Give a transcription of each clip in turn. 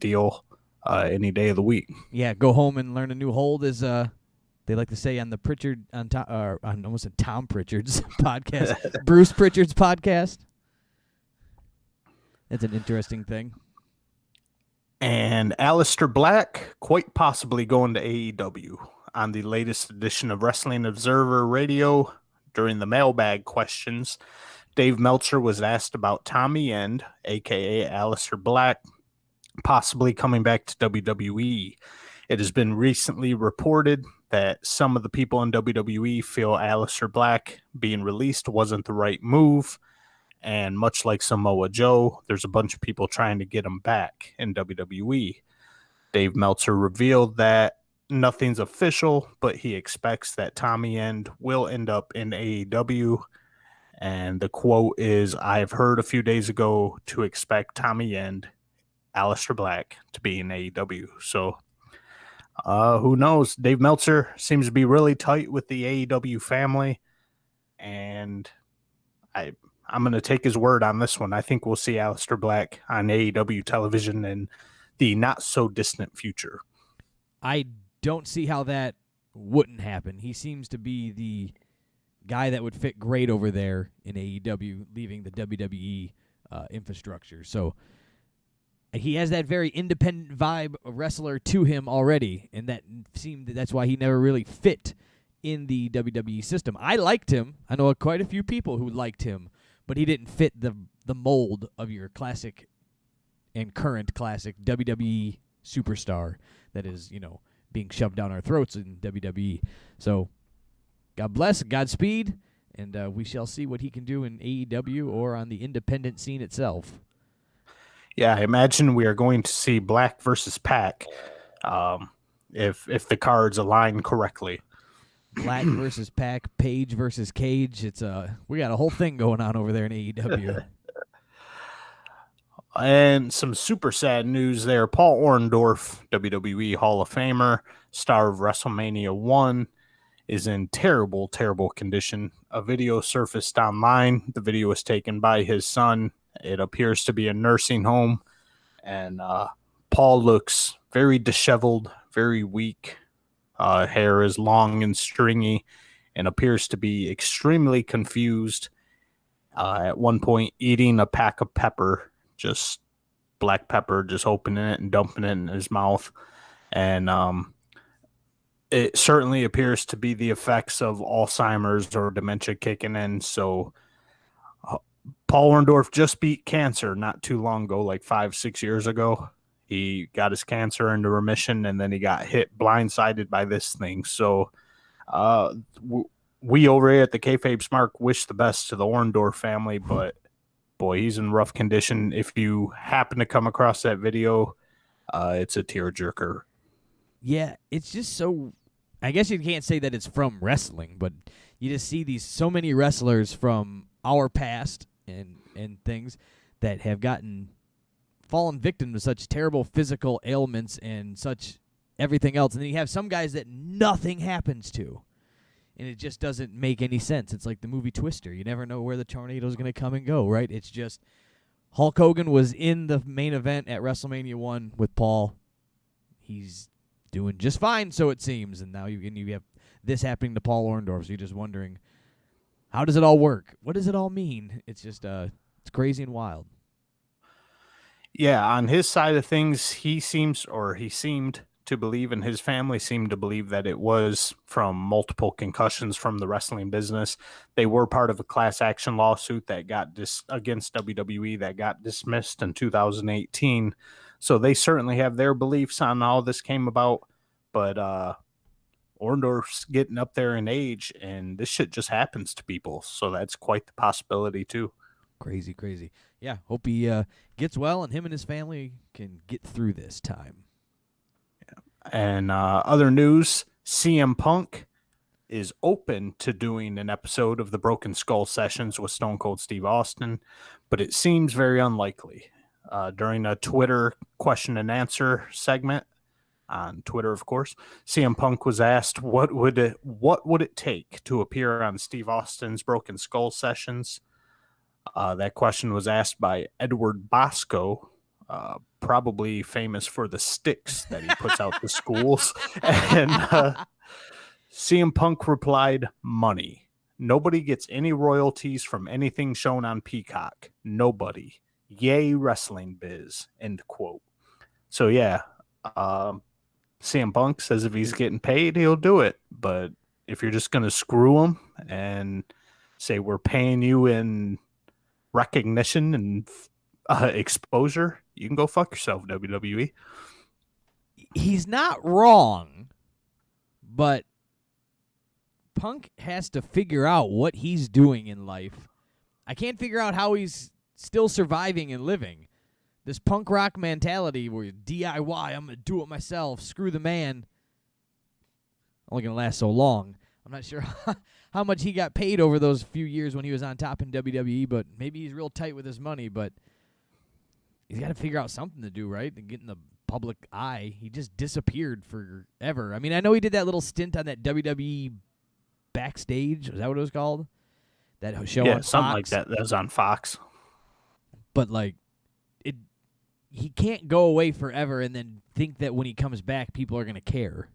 deal any day of the week. Yeah, go home and learn a new hold, as they like to say on the Pritchard on almost said Tom Pritchard's podcast, Bruce Pritchard's podcast. That's an interesting thing. And Aleister Black quite possibly going to AEW. On the latest edition of Wrestling Observer Radio, during the mailbag questions, Dave Meltzer was asked about Tommy End, a.k.a. Aleister Black, possibly coming back to WWE. It has been recently reported that some of the people in WWE feel Aleister Black being released wasn't the right move. And much like Samoa Joe, there's a bunch of people trying to get him back in WWE. Dave Meltzer revealed that nothing's official, but he expects that Tommy End will end up in AEW. And the quote is, "I've heard a few days ago to expect Tommy End, Aleister Black, to be in AEW." So who knows? Dave Meltzer seems to be really tight with the AEW family. And I'm going to take his word on this one. I think we'll see Aleister Black on AEW television in the not-so-distant future. I don't see how that wouldn't happen. He seems to be the guy that would fit great over there in AEW, leaving the WWE infrastructure. So he has that very independent vibe wrestler to him already, and that's why he never really fit in the WWE system. I liked him. I know quite a few people who liked him, but he didn't fit the mold of your classic and current classic WWE superstar that is, being shoved down our throats in WWE. So God bless, Godspeed, and we shall see what he can do in AEW or on the independent scene itself. Yeah, I imagine we are going to see Black versus Pac if the cards align correctly. Black versus Pac, Page versus Cage. We got a whole thing going on over there in AEW. And some super sad news there. Paul Orndorff, WWE Hall of Famer, star of WrestleMania 1, is in terrible, terrible condition. A video surfaced online. The video was taken by his son. It appears to be a nursing home. And Paul looks very disheveled, very weak. Hair is long and stringy and appears to be extremely confused. At one point, eating a pack of pepper, just black pepper, just opening it and dumping it in his mouth. And it certainly appears to be the effects of Alzheimer's or dementia kicking in. So Paul Orndorff just beat cancer not too long ago, like 5-6 years ago. He got his cancer into remission, and then he got hit blindsided by this thing. So we over here at the KayFabe Smark wish the best to the Orndorff family, but boy, he's in rough condition. If you happen to come across that video, it's a tearjerker. Yeah, it's just so... I guess you can't say that it's from wrestling, but you just see so many wrestlers from our past and things that have fallen victim to such terrible physical ailments and such everything else. And then you have some guys that nothing happens to. And it just doesn't make any sense. It's like the movie Twister. You never know where the tornado's going to come and go, right? It's just Hulk Hogan was in the main event at WrestleMania 1 with Paul. He's doing just fine, so it seems. And now you have this happening to Paul Orndorff. So you're just wondering, how does it all work? What does it all mean? It's just it's crazy and wild. Yeah, on his side of things, he seemed to believe, and his family seemed to believe, that it was from multiple concussions from the wrestling business. They were part of a class action lawsuit that got against WWE that got dismissed in 2018. So they certainly have their beliefs on how this came about. But Orndorff's getting up there in age, and this shit just happens to people. So that's quite the possibility too. Crazy. Yeah, hope he gets well and him and his family can get through this time. And other news, CM Punk is open to doing an episode of the Broken Skull Sessions with Stone Cold Steve Austin, but it seems very unlikely. During a Twitter question and answer segment on Twitter, of course, CM Punk was asked what would it take to appear on Steve Austin's Broken Skull Sessions. That question was asked by Edward Bosco probably famous for the sticks that he puts out to schools. And CM Punk replied, "Money. Nobody gets any royalties from anything shown on Peacock. Nobody. Yay, wrestling biz." End quote. So yeah, CM Punk says if he's getting paid, he'll do it. But if you're just gonna screw him and say we're paying you in recognition and exposure, you can go fuck yourself, WWE. He's not wrong, but Punk has to figure out what he's doing in life. I can't figure out how he's still surviving and living. This punk rock mentality where DIY, I'm going to do it myself, screw the man, only going to last so long. I'm not sure how much he got paid over those few years when he was on top in WWE, but maybe he's real tight with his money, but he's got to figure out something to do, right? And get in the public eye. He just disappeared forever. I mean, I know he did that little stint on that WWE Backstage. Was that what it was called? That show on Fox? Something like that. That was on Fox. But, like, he can't go away forever and then think that when he comes back, people are going to care.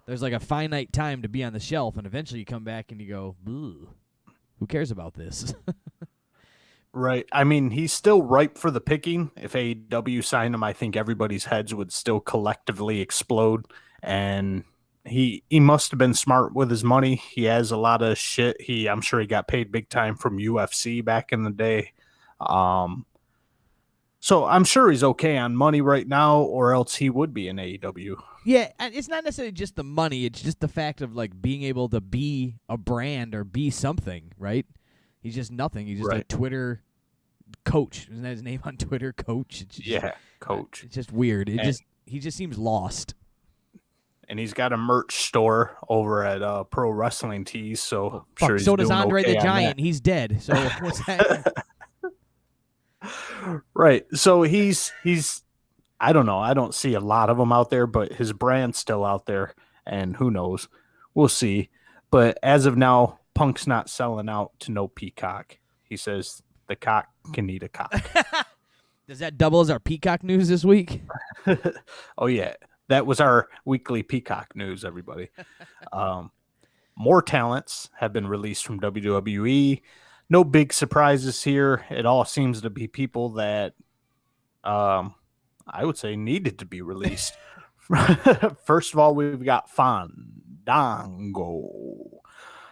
There's like a finite time to be on the shelf, and eventually you come back and you go, who cares about this? Right. I mean, he's still ripe for the picking. If AEW signed him, I think everybody's heads would still collectively explode. And he must have been smart with his money. He has a lot of shit. I'm sure he got paid big time from UFC back in the day. So I'm sure he's okay on money right now, or else he would be in AEW. Yeah, and it's not necessarily just the money. It's just the fact of like being able to be a brand or be something, right? He's just nothing. He's just a Twitter coach. Isn't that his name on Twitter? Coach. Coach. It's just weird. He just seems lost. And he's got a merch store over at Pro Wrestling Tees, so I'm sure he's so does doing Andre okay the Giant. that. He's dead. So what's that? Right. So he's I don't know. I don't see a lot of them out there, but his brand's still out there, and who knows? We'll see. But as of now, Punk's not selling out to no Peacock. He says the cock can eat a cock. Does that double as our Peacock news this week? Oh, yeah. That was our weekly Peacock news, everybody. More talents have been released from WWE. No big surprises here. It all seems to be people that I would say needed to be released. First of all, we've got Fandango.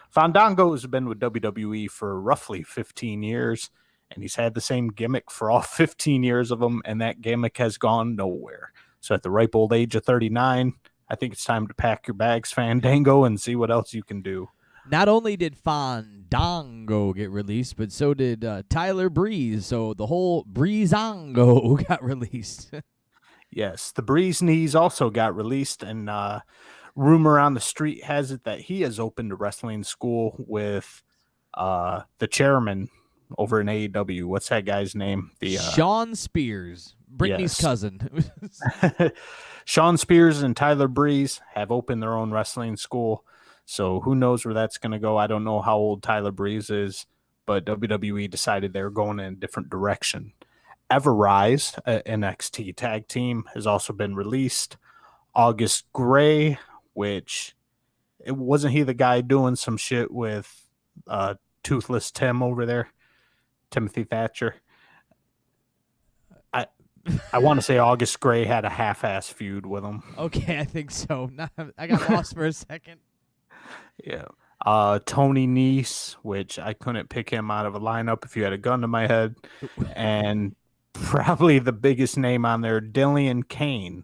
Fandango has been with WWE for roughly 15 years, and he's had the same gimmick for all 15 years of them, and that gimmick has gone nowhere. So at the ripe old age of 39, I think it's time to pack your bags, Fandango, and see what else you can do. Not only did Fandango get released, but so did Tyler Breeze. So the whole Breezango got released. Yes, the Breeze knees also got released, and rumor on the street has it that he has opened a wrestling school with the chairman over in AEW. What's that guy's name? Sean Spears, Brittany's cousin. Sean Spears and Tyler Breeze have opened their own wrestling school. So who knows where that's going to go? I don't know how old Tyler Breeze is, but WWE decided they were going in a different direction. Everrise, an NXT tag team, has also been released. August Gray, which it wasn't he the guy doing some shit with Toothless Tim over there, Timothy Thatcher. I want to say August Gray had a half-ass feud with him. Okay, I think so. I got lost for a second. Yeah. Tony Nese, which I couldn't pick him out of a lineup if you had a gun to my head. And probably the biggest name on there, Dillian Kane,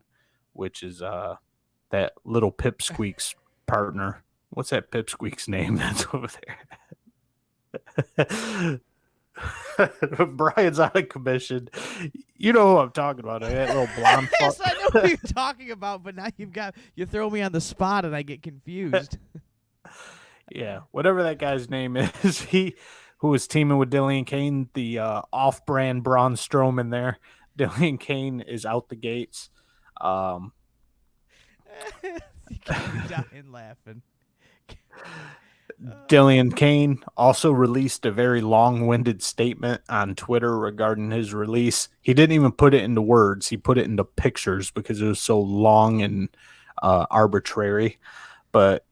which is that little Pipsqueak's partner. What's that Pipsqueak's name that's over there? Brian's out of commission. You know who I'm talking about, that little blonde fuck. Yes, I know who you're talking about, but now you throw me on the spot and I get confused. Yeah, whatever that guy's name is, who was teaming with Dillian Kane, the off-brand Braun Strowman there. Dillian Kane is out the gates. You can't be dying laughing. Dillian Kane also released a very long-winded statement on Twitter regarding his release. He didn't even put it into words. He put it into pictures because it was so long and arbitrary. But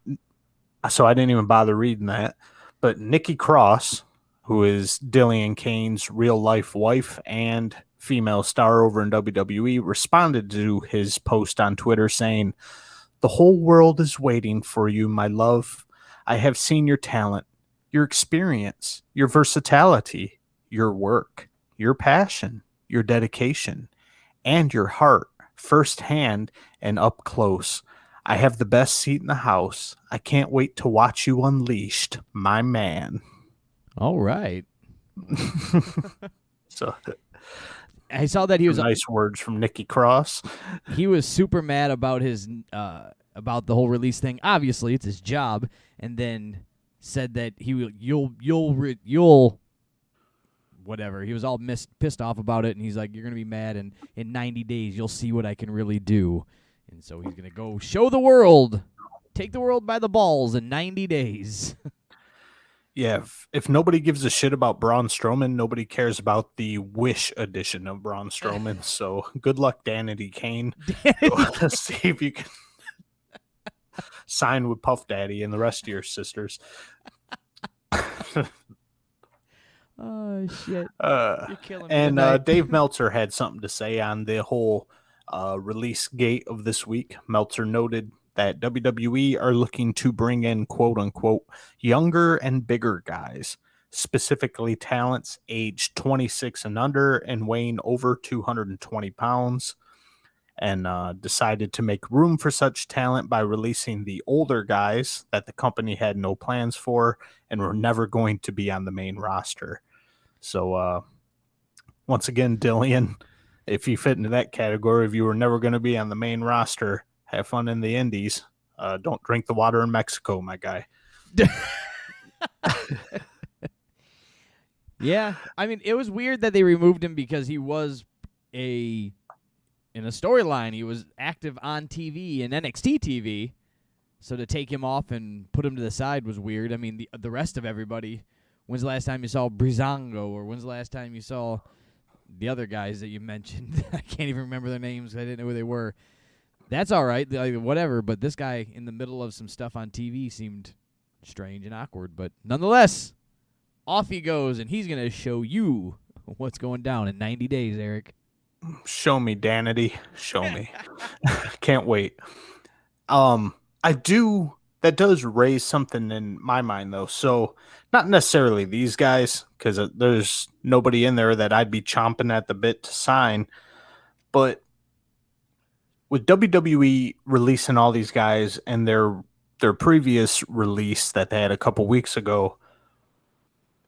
so I didn't even bother reading that. But Nikki Cross, who is Dillian Kane's real-life wife and female star over in WWE, responded to his post on Twitter saying, "The whole world is waiting for you, my love. I have seen your talent, your experience, your versatility, your work, your passion, your dedication, and your heart firsthand and up close. I have the best seat in the house. I can't wait to watch you unleashed, my man." All right. So I saw that he was nice words from Nikki Cross. He was super mad about his about the whole release thing. Obviously, it's his job, and then said that you'll whatever. He was all pissed off about it, and he's like, "You're gonna be mad, and in 90 days you'll see what I can really do." And so he's gonna go show the world, take the world by the balls in 90 days. Yeah, if nobody gives a shit about Braun Strowman, nobody cares about the Wish edition of Braun Strowman. So good luck, Danity Kane. Go see if you can sign with Puff Daddy and the rest of your sisters. Oh, shit. You're killing me. And Dave Meltzer had something to say on the whole release gate of this week. Meltzer noted that WWE are looking to bring in quote-unquote younger and bigger guys, specifically talents aged 26 and under and weighing over 220 pounds, and decided to make room for such talent by releasing the older guys that the company had no plans for and were never going to be on the main roster. So, once again, Dillian, if you fit into that category, if you were never going to be on the main roster, have fun in the indies. Don't drink the water in Mexico, my guy. Yeah, I mean, it was weird that they removed him because he was in a storyline. He was active on TV and NXT TV. So to take him off and put him to the side was weird. I mean, the rest of everybody. When's the last time you saw Breezango, or when's the last time you saw the other guys that you mentioned? I can't even remember their names. I didn't know who they were. That's all right, whatever. But this guy in the middle of some stuff on TV seemed strange and awkward. But nonetheless, off he goes, and he's going to show you what's going down in 90 days, Eric. Show me, Danity. Show me. Can't wait. That does raise something in my mind, though. So, not necessarily these guys, because there's nobody in there that I'd be chomping at the bit to sign. But with WWE releasing all these guys and their previous release that they had a couple weeks ago,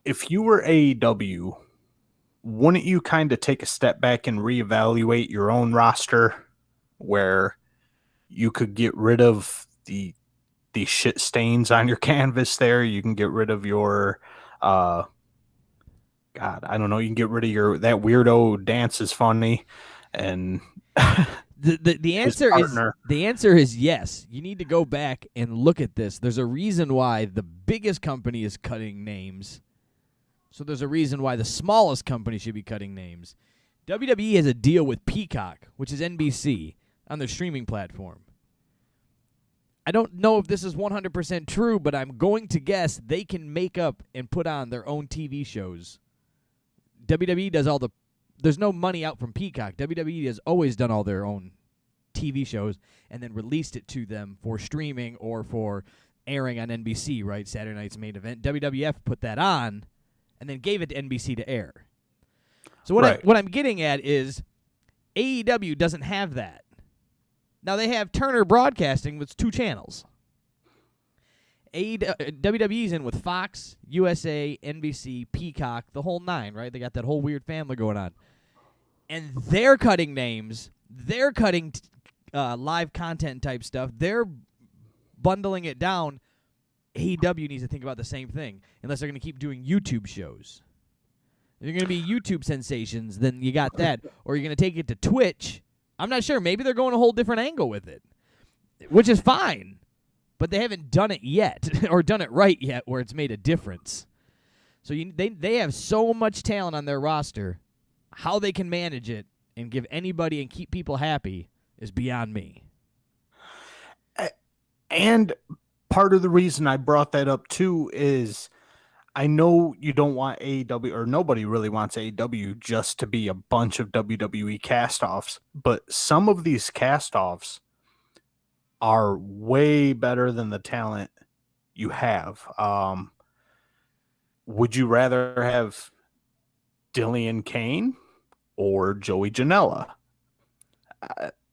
if you were AEW, wouldn't you kind of take a step back and reevaluate your own roster where you could get rid of the shit stains on your canvas there? You can get rid of your God, I don't know, you can get rid of that weirdo Dance is Funny, and the answer is yes. You need to go back and look at this. There's a reason why the biggest company is cutting names. So there's a reason why the smallest company should be cutting names. WWE has a deal with Peacock, which is NBC, on their streaming platform. I don't know if this is 100% true, but I'm going to guess they can make up and put on their own TV shows. WWE does all the... There's no money out from Peacock. WWE has always done all their own TV shows and then released it to them for streaming or for airing on NBC, right? Saturday Night's Main Event. WWF put that on and then gave it to NBC to air. So what I'm getting at is AEW doesn't have that. Now, they have Turner Broadcasting with 2 channels. WWE's in with Fox, USA, NBC, Peacock, the whole 9, right? They got that whole weird family going on. And they're cutting names. They're cutting live content type stuff. They're bundling it down. AEW needs to think about the same thing, unless they're going to keep doing YouTube shows. If you're going to be YouTube sensations, then you got that. Or you're going to take it to Twitch. I'm not sure. Maybe they're going a whole different angle with it, which is fine. but they haven't done it yet or done it right yet where it's made a difference. So they have so much talent on their roster. How they can manage it and give anybody and keep people happy is beyond me. And part of the reason I brought that up too is I know you don't want AEW, or nobody really wants AEW just to be a bunch of WWE cast-offs, but some of these cast-offs are way better than the talent you have. Would you rather have Dillian Kane or Joey Janela?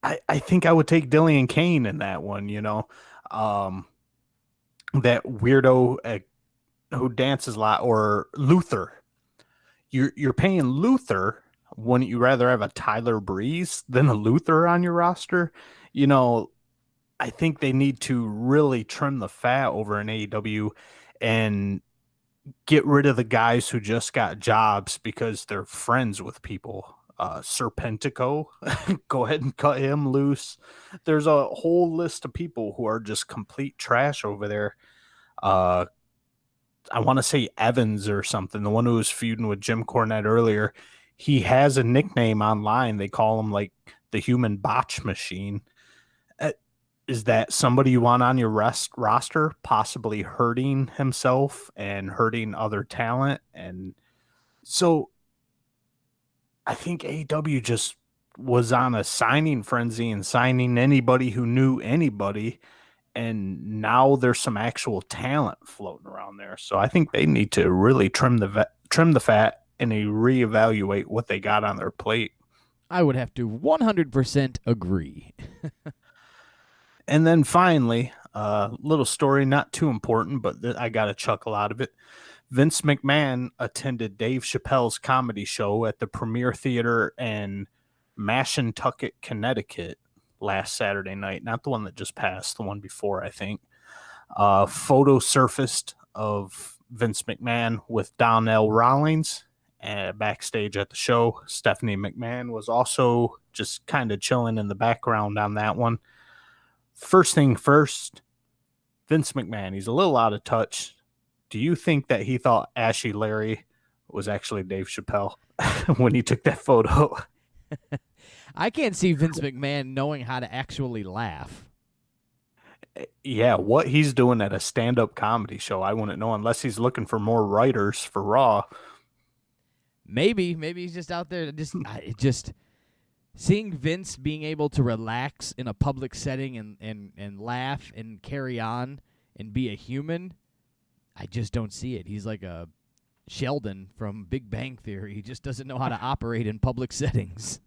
I think I would take Dillian Kane in that one, you know. That weirdo who dances a lot, or Luther. You're paying Luther. Wouldn't you rather have a Tyler Breeze than a Luther on your roster? You know, I think they need to really trim the fat over in AEW and get rid of the guys who just got jobs because they're friends with people. Serpentico, go ahead and cut him loose. There's a whole list of people who are just complete trash over there. Uh, I want to say Evans or something, the one who was feuding with Jim Cornette earlier. He has a nickname online. They call him like the human botch machine. Is that somebody you want on your roster, possibly hurting himself and hurting other talent? And so I think AEW just was on a signing frenzy and signing anybody who knew anybody. And now there's some actual talent floating around there. So I think they need to really trim the fat and reevaluate what they got on their plate. I would have to 100% agree. And then finally, a little story, not too important, but I got a chuckle out of it. Vince McMahon attended Dave Chappelle's comedy show at the Premier Theater in Mashantucket, Connecticut last Saturday night. Not the one that just passed, the one before, I think. Photo surfaced of Vince McMahon with Donnell Rawlings backstage at the show. Stephanie McMahon was also just kind of chilling in the background on that one. First thing first, Vince McMahon, he's a little out of touch. Do you think that he thought Ashy Larry was actually Dave Chappelle when he took that photo? I can't see Vince McMahon knowing how to actually laugh. Yeah, what he's doing at a stand-up comedy show, I wouldn't know unless he's looking for more writers for Raw. Maybe he's just out there just seeing Vince being able to relax in a public setting and laugh and carry on and be a human. I just don't see it. He's like a Sheldon from Big Bang Theory. He just doesn't know how to operate in public settings.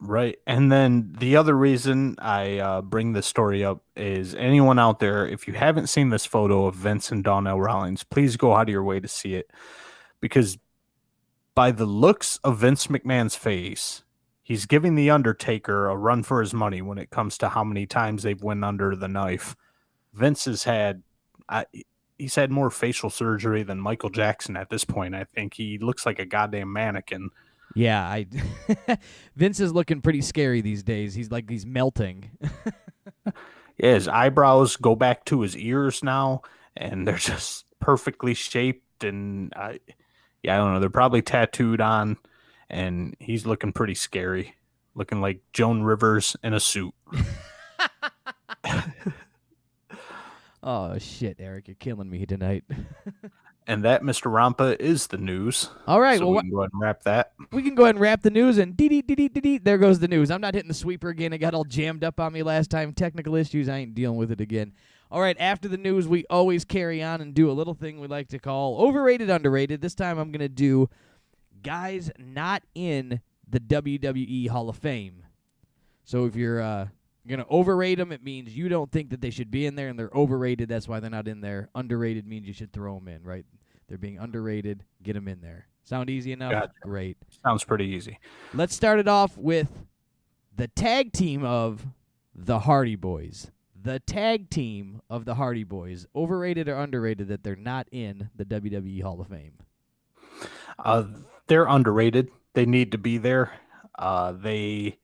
Right. And then the other reason I bring this story up is anyone out there, if you haven't seen this photo of Vince and Donnell Rawlings, please go out of your way to see it. Because by the looks of Vince McMahon's face, he's giving The Undertaker a run for his money when it comes to how many times they've went under the knife. Vince has had... he's had more facial surgery than Michael Jackson at this point. I think he looks like a goddamn mannequin. Yeah, Vince is looking pretty scary these days. He's melting. Yeah, his eyebrows go back to his ears now, and they're just perfectly shaped. And I don't know. They're probably tattooed on, and he's looking pretty scary, looking like Joan Rivers in a suit. Oh shit, Eric, you're killing me tonight. And that, Mr. Rampa, is the news. All right, so we can go ahead and wrap that. We can go ahead and wrap the news, and there goes the news. I'm not hitting the sweeper again. It got all jammed up on me last time. Technical issues, I ain't dealing with it again. All right, after the news, we always carry on and do a little thing we like to call overrated, underrated. This time I'm going to do guys not in the WWE Hall of Fame. So if you're going to overrate them, it means you don't think that they should be in there, and they're overrated. That's why they're not in there. Underrated means you should throw them in, right? They're being underrated. Get them in there. Sound easy enough? Gotcha. Great. Sounds pretty easy. Let's start it off with the tag team of the Hardy Boys. The tag team of the Hardy Boys. Overrated or underrated that they're not in the WWE Hall of Fame? They're underrated. They need to be there. They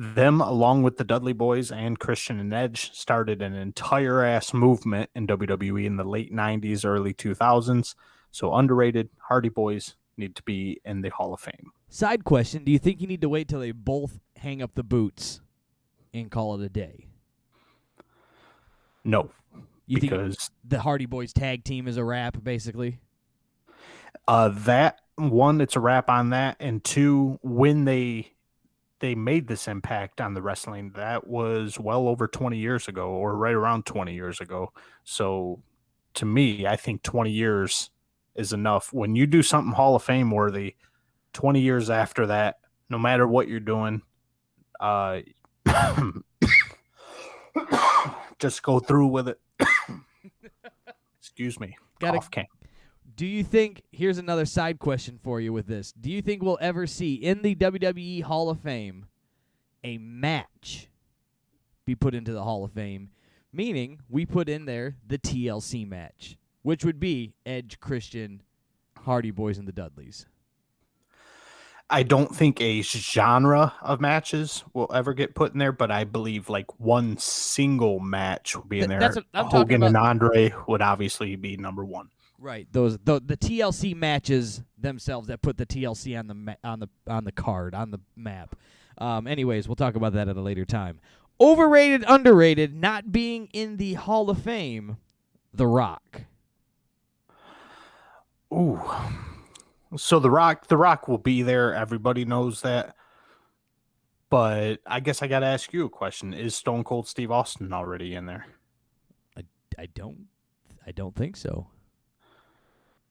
Them, along with the Dudley Boys and Christian and Edge, started an entire ass movement in WWE in the late 90s, early 2000s. So underrated Hardy Boys need to be in the Hall of Fame. Side question: do you think you need to wait till they both hang up the boots and call it a day? No, You think because the Hardy Boys tag team is a wrap, basically? that one, it's a wrap on that, and two, when they made this impact on the wrestling, that was well over 20 years ago, or right around 20 years ago. So to me, I think 20 years is enough. When you do something Hall of Fame worthy, 20 years after that, no matter what you're doing, uh, just go through with it. Excuse me. Gotta Cough can. Do you think, here's another side question for you with this. Do you think we'll ever see in the WWE Hall of Fame a match be put into the Hall of Fame? Meaning, we put in there the TLC match, which would be Edge, Christian, Hardy Boys, and the Dudleys. I don't think a genre of matches will ever get put in there, but I believe like one single match will be in there. That's what I'm talking Hogan about. and Andre would obviously be number one. Right, those the TLC matches themselves that put the TLC on the card on the map. Anyways, we'll talk about that at a later time. Overrated, underrated, not being in the Hall of Fame, The Rock. Ooh, so the Rock will be there. Everybody knows that. But I guess I got to ask you a question: is Stone Cold Steve Austin already in there? I don't think so.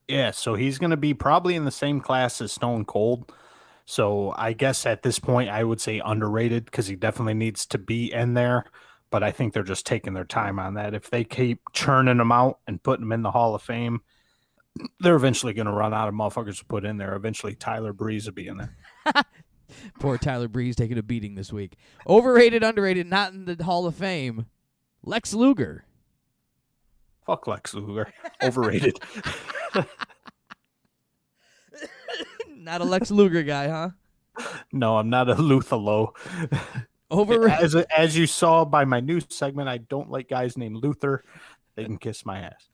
Yeah, so he's going to be probably in the same class as Stone Cold. So I guess at this point, I would say underrated because he definitely needs to be in there. But I think they're just taking their time on that. If they keep churning them out and putting them in the Hall of Fame, they're eventually going to run out of motherfuckers to put in there. Eventually, Tyler Breeze will be in there. Poor Tyler Breeze taking a beating this week. Overrated, underrated, not in the Hall of Fame, Lex Luger. Fuck Lex Luger. Overrated. Not a Lex Luger guy, huh? No, I'm not a Luthalo. Overrated. As you saw by my news segment, I don't like guys named Luther. They can kiss my ass.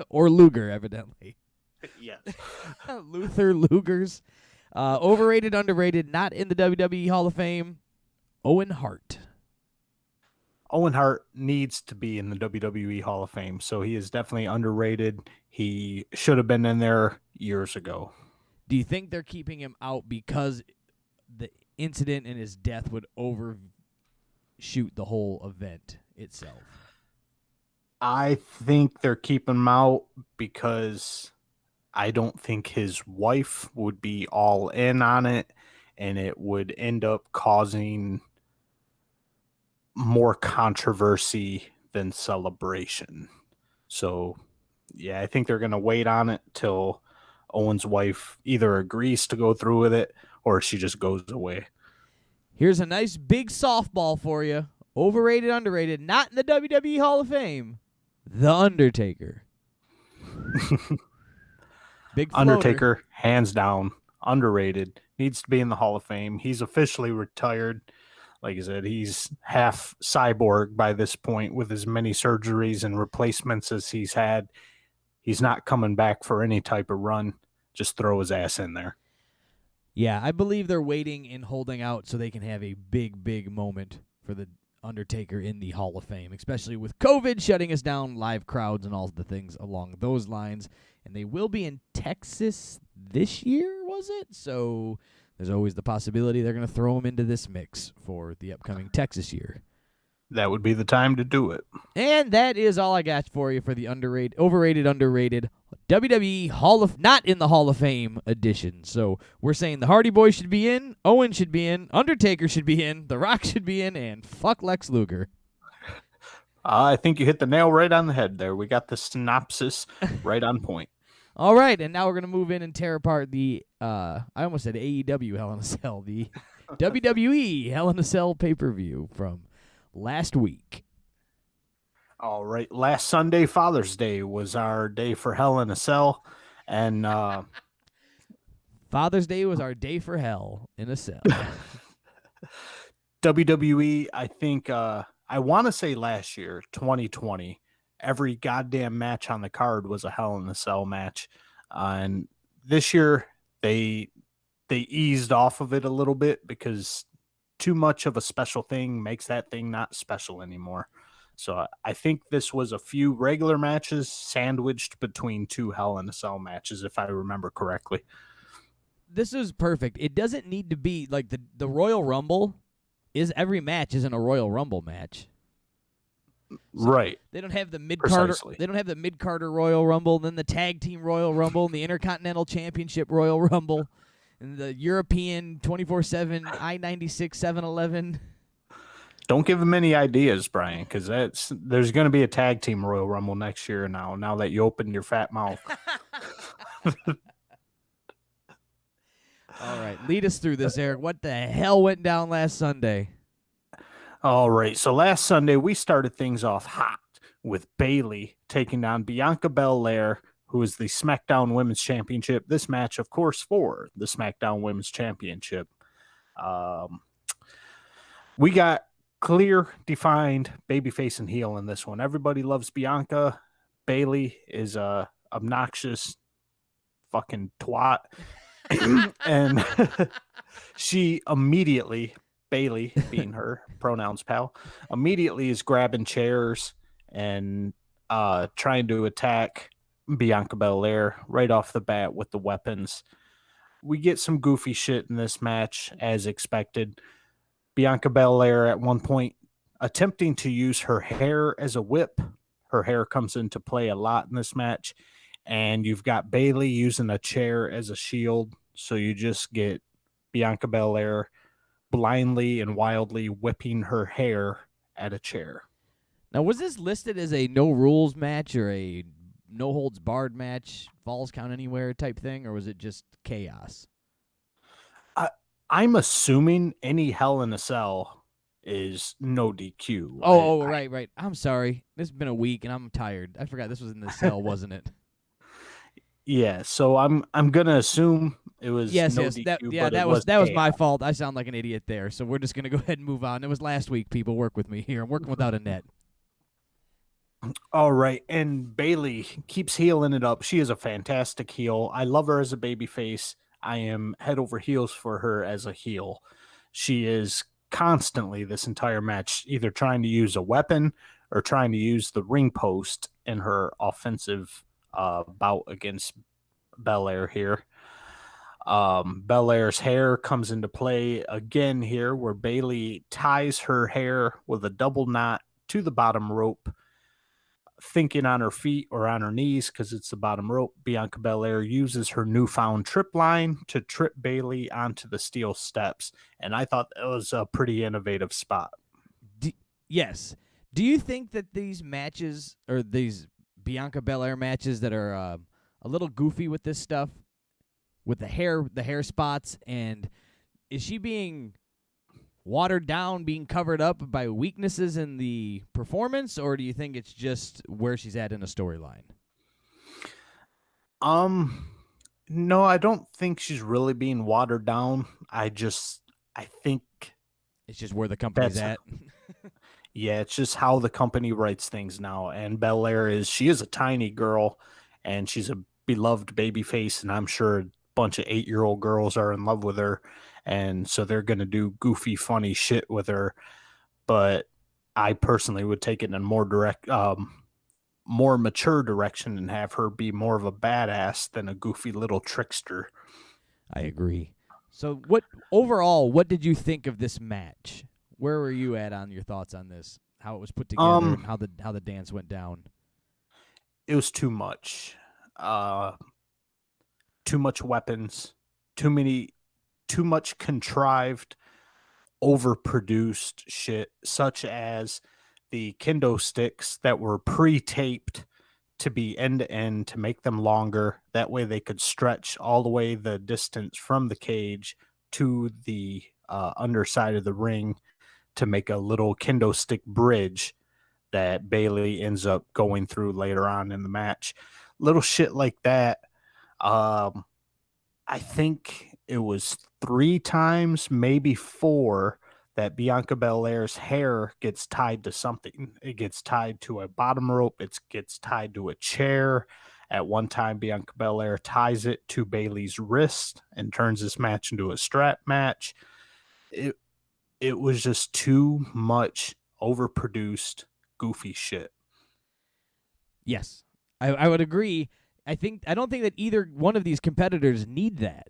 Or Luger, evidently. Yes. Luther Lugers. Overrated, underrated, not in the WWE Hall of Fame, Owen Hart. Owen Hart needs to be in the WWE Hall of Fame, so he is definitely underrated. He should have been in there years ago. Do you think they're keeping him out because the incident and his death would overshoot the whole event itself? I think they're keeping him out because I don't think his wife would be all in on it, and it would end up causing more controversy than celebration. So, yeah, I think they're going to wait on it till Owen's wife either agrees to go through with it or she just goes away. Here's a nice big softball for you. Overrated, underrated, not in the WWE Hall of Fame, The Undertaker. Big floater. Undertaker, hands down, underrated, needs to be in the Hall of Fame. He's officially retired. Like I said, he's half cyborg by this point with as many surgeries and replacements as he's had. He's not coming back for any type of run. Just throw his ass in there. Yeah, I believe they're waiting and holding out so they can have a big, big moment for the Undertaker in the Hall of Fame, especially with COVID shutting us down, live crowds, and all the things along those lines. And they will be in Texas this year, was it? So there's always the possibility they're going to throw him into this mix for the upcoming Texas year. That would be the time to do it. And that is all I got for you for the overrated, underrated WWE Hall of not in the Hall of Fame edition. So we're saying the Hardy Boys should be in, Owen should be in, Undertaker should be in, The Rock should be in, and fuck Lex Luger. I think you hit the nail right on the head there. We got the synopsis right on point. All right, and now we're going to move in and tear apart the, I almost said AEW Hell in a Cell, the WWE Hell in a Cell pay-per-view from last week. All right. Last Sunday, Father's Day, was our day for Hell in a Cell. And Father's Day was our day for Hell in a Cell. WWE, I think I want to say last year, 2020, every goddamn match on the card was a Hell in a Cell match. And this year they they eased off of it a little bit because too much of a special thing makes that thing not special anymore. So I think this was a few regular matches sandwiched between two Hell in a Cell matches, if I remember correctly. This is perfect. It doesn't need to be like the Royal Rumble is every match isn't a Royal Rumble match. So Right, they don't have the mid Carter. precisely. They don't have the mid Carter Royal Rumble, then the Tag Team Royal Rumble, and the Intercontinental Championship Royal Rumble, and the European 24/7 I-96 7-Eleven. Don't give him any ideas, Brian, because there's going to be a tag team Royal Rumble next year. Now that you opened your fat mouth. All right, lead us through this, Eric. What the hell went down last Sunday? All right, so last Sunday we started things off hot with Bailey taking down Bianca Belair, who is the SmackDown Women's Championship. This match, of course, for the SmackDown Women's Championship. Um, we got clear, defined babyface and heel in this one. Everybody loves Bianca. Bailey is a obnoxious fucking twat. And she immediately, Bailey being her pronouns pal, immediately is grabbing chairs and trying to attack Bianca Belair right off the bat with the weapons. We get some goofy shit in this match as expected. Bianca Belair at one point attempting to use her hair as a whip. Her hair comes into play a lot in this match. And you've got Bailey using a chair as a shield. So you just get Bianca Belair blindly and wildly whipping her hair at a chair. Now, was this listed as a no rules match or a no holds barred match, falls count anywhere type thing, or was it just chaos? I'm assuming any Hell in a Cell is no DQ. Right. I'm sorry. This has been a week and I'm tired. I forgot this was in the cell, wasn't it? Yeah, so I'm gonna assume it was Yes. DQ, but That it was chaos. my fault. I sound like an idiot there. So we're just gonna go ahead and move on. It was last week. People, work with me here. I'm working without a net. All right, and Bailey keeps healing it up. She is a fantastic heel. I love her as a baby face. I am head over heels for her as a heel. She is constantly this entire match either trying to use a weapon or trying to use the ring post in her offensive bout against Belair here. Belair's hair comes into play again here, where Bailey ties her hair with a double knot to the bottom rope, thinking on her feet or on her knees because it's the bottom rope. Bianca Belair uses her newfound trip line to trip Bailey onto the steel steps, and I thought that was a pretty innovative spot. Yes. Do you think that these matches or these Bianca Belair matches that are a little goofy with this stuff, with the hair spots, and is she being watered down, being covered up by weaknesses in the performance, or do you think it's just where she's at in a storyline? No, I don't think she's really being watered down. I think It's just where the company's at. yeah, it's just how the company writes things now. And Belair she is a tiny girl, and she's a beloved baby face, and I'm sure a bunch of 8-year-old girls are in love with her, and so they're gonna do goofy, funny shit with her. But I personally would take it in a more mature direction and have her be more of a badass than a goofy little trickster. I agree. So, what did you think of this match? Where were you at on your thoughts on this? How it was put together and how the dance went down? It was too much. Too much weapons, too much contrived, overproduced shit, such as the kendo sticks that were pre-taped to be end to end to make them longer. That way they could stretch all the way the distance from the cage to the underside of the ring to make a little kendo stick bridge that Bailey ends up going through later on in the match. Little shit like that. I think it was 3 times, maybe 4, that Bianca Belair's hair gets tied to something. It gets tied to a bottom rope, it gets tied to a chair. At one time, Bianca Belair ties it to Bayley's wrist and turns this match into a strap match. It it was just too much overproduced, goofy shit. Yes, I would agree. I don't think that either one of these competitors need that.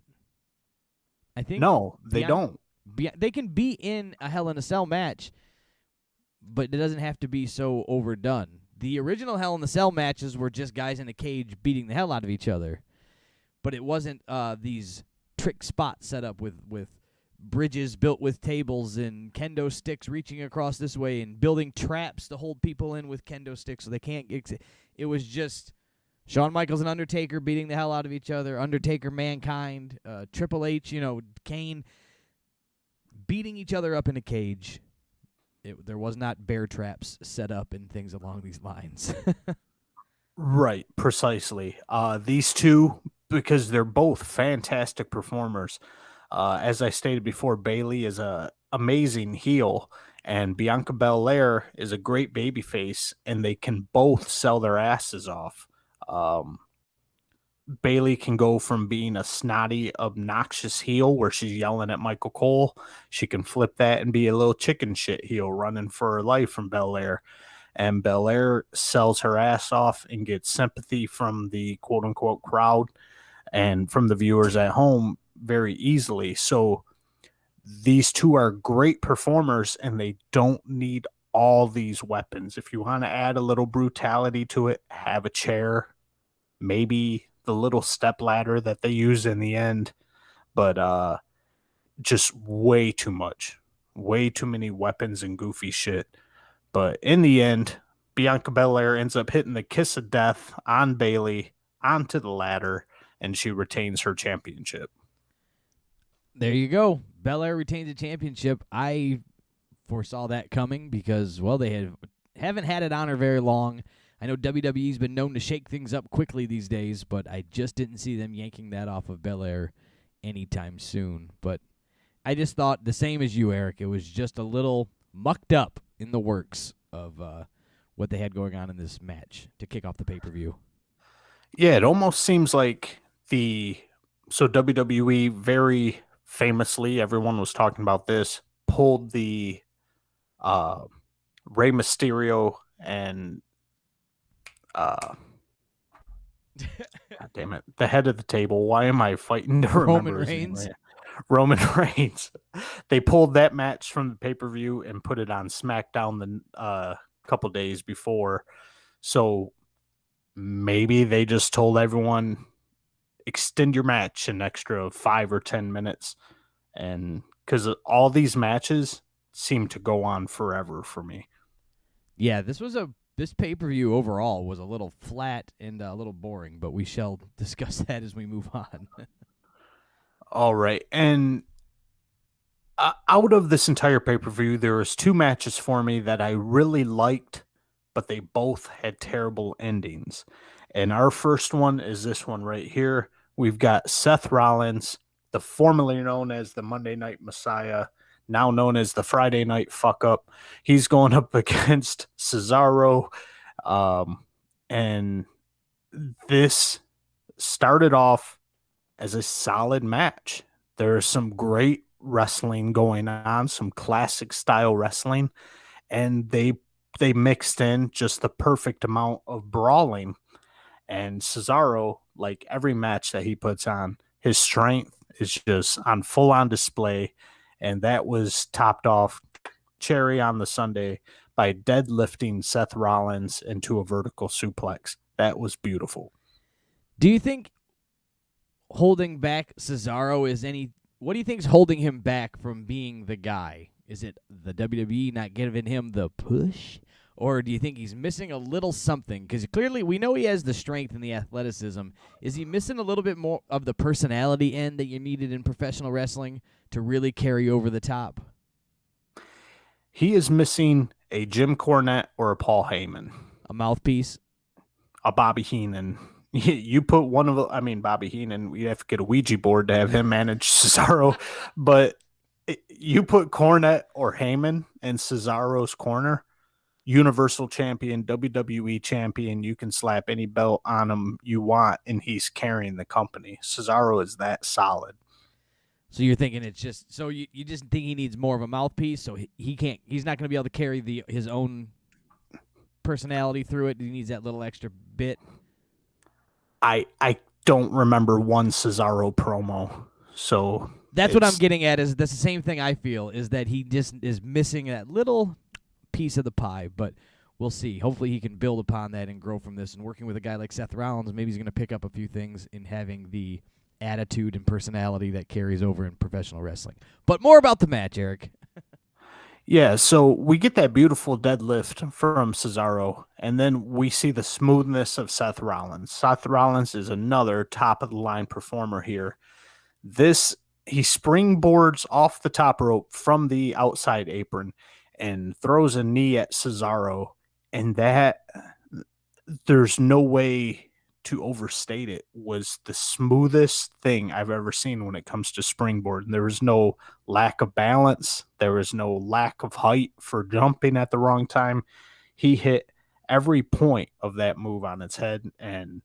I think No, they don't. They can be in a Hell in a Cell match, but it doesn't have to be so overdone. The original Hell in a Cell matches were just guys in a cage beating the hell out of each other, but it wasn't these trick spots set up with bridges built with tables and kendo sticks reaching across this way and building traps to hold people in with kendo sticks so they can't get. It was just Shawn Michaels and Undertaker beating the hell out of each other, Undertaker, Mankind, Triple H, Kane, beating each other up in a cage. There was not bear traps set up and things along these lines. Right, precisely. These two, because they're both fantastic performers. As I stated before, Bayley is a amazing heel, and Bianca Belair is a great babyface, and they can both sell their asses off. Um, Bayley can go from being a snotty, obnoxious heel where she's yelling at Michael Cole. She can flip that and be a little chicken shit heel running for her life from Belair. And Belair sells her ass off and gets sympathy from the quote unquote crowd and from the viewers at home very easily. So these two are great performers and they don't need all these weapons. If you want to add a little brutality to it, have a chair, maybe the little step ladder that they use in the end, but just way too much. Way too many weapons and goofy shit. But in the end, Bianca Belair ends up hitting the kiss of death on Bayley onto the ladder, and she retains her championship. There you go. Belair retains the championship. I foresaw that coming because, well, they haven't had it on her very long. I know WWE's been known to shake things up quickly these days, but I just didn't see them yanking that off of Belair anytime soon. But I just thought the same as you, Eric. It was just a little mucked up in the works of what they had going on in this match to kick off the pay-per-view. Yeah, it almost seems like WWE very famously, everyone was talking about this, pulled the Rey Mysterio and God damn it, the head of the table. Why am I fighting to remember his name? Roman Reigns. They pulled that match from the pay-per-view and put it on SmackDown the couple days before. So maybe they just told everyone, extend your match an extra 5 or 10 minutes. And because all these matches seem to go on forever for me. Yeah, this pay-per-view overall was a little flat and a little boring, but we shall discuss that as we move on. All right. And out of this entire pay-per-view, there was 2 matches for me that I really liked, but they both had terrible endings. And our first one is this one right here. We've got Seth Rollins, the formerly known as the Monday Night Messiah, now known as the Friday Night Fuck Up. He's going up against Cesaro. And this started off as a solid match. There's some great wrestling going on, some classic style wrestling, and they mixed in just the perfect amount of brawling. And Cesaro, like every match that he puts on, his strength is just on full on display, and that was topped off cherry on the sundae by deadlifting Seth Rollins into a vertical suplex. That was beautiful. Do you think holding back Cesaro is what do you think is holding him back from being the guy? Is it the WWE not giving him the push? Or do you think he's missing a little something? Because clearly we know he has the strength and the athleticism. Is he missing a little bit more of the personality end that you needed in professional wrestling to really carry over the top? He is missing a Jim Cornette or a Paul Heyman. A mouthpiece? A Bobby Heenan. You put one of, Bobby Heenan, we have to get a Ouija board to have him manage Cesaro. But You put Cornette or Heyman in Cesaro's corner, Universal Champion, WWE Champion. You can slap any belt on him you want, and he's carrying the company. Cesaro is that solid. So you're thinking it's just you just think he needs more of a mouthpiece, so he's not going to be able to carry his own personality through it. He needs that little extra bit. I don't remember one Cesaro promo, so That's what I'm getting at. Is that's the same thing I feel is that he just is missing that little piece of the pie, but we'll see. Hopefully he can build upon that and grow from this. And working with a guy like Seth Rollins, maybe he's going to pick up a few things in having the attitude and personality that carries over in professional wrestling. But more about the match, Eric. Yeah, so we get that beautiful deadlift from Cesaro, and then we see the smoothness of Seth Rollins. Seth Rollins is another top of the line performer here. This he springboards off the top rope from the outside apron and throws a knee at Cesaro, and that there's no way to overstate it, was the smoothest thing I've ever seen when it comes to springboard. There was no lack of balance. There was no lack of height for jumping at the wrong time. He hit every point of that move on its head, and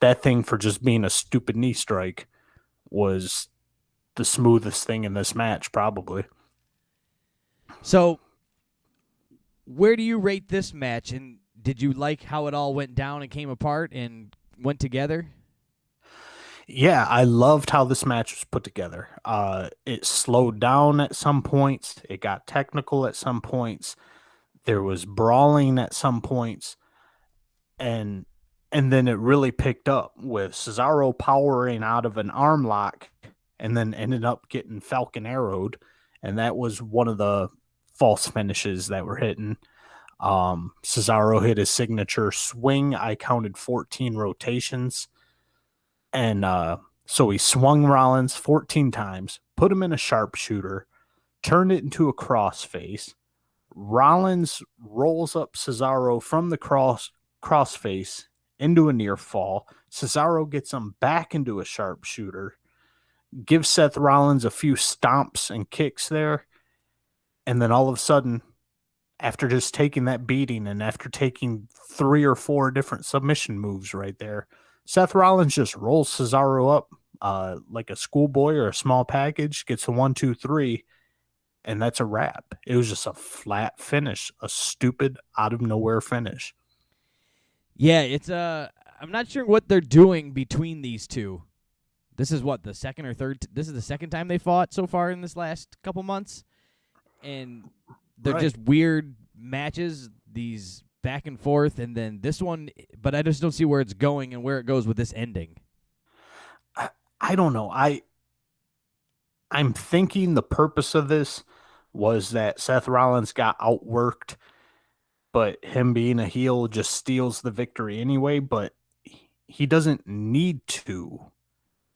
that thing, for just being a stupid knee strike, was the smoothest thing in this match, probably. So, where do you rate this match? And did you like how it all went down and came apart and went together? Yeah, I loved how this match was put together. It slowed down at some points. It got technical at some points. There was brawling at some points, and then it really picked up with Cesaro powering out of an arm lock, and then ended up getting Falcon arrowed, and that was one of the false finishes that were hitting. Cesaro hit his signature swing. I counted 14 rotations. And so he swung Rollins 14 times, put him in a sharpshooter, turned it into a crossface. Rollins rolls up Cesaro from the crossface into a near fall. Cesaro gets him back into a sharpshooter, gives Seth Rollins a few stomps and kicks there. And then all of a sudden, after just taking that beating and after taking 3 or 4 different submission moves right there, Seth Rollins just rolls Cesaro up like a schoolboy or a small package, gets a 1, 2, 3, and that's a wrap. It was just a flat finish, a stupid, out of nowhere finish. Yeah, it's I'm not sure what they're doing between these two. This is what, the second or third this is the second time they fought so far in this last couple months. And they're just weird matches, these back and forth, and then this one, but I just don't see where it's going and where it goes with this ending. I don't know. I'm thinking the purpose of this was that Seth Rollins got outworked, but him being a heel just steals the victory anyway, but he doesn't need to.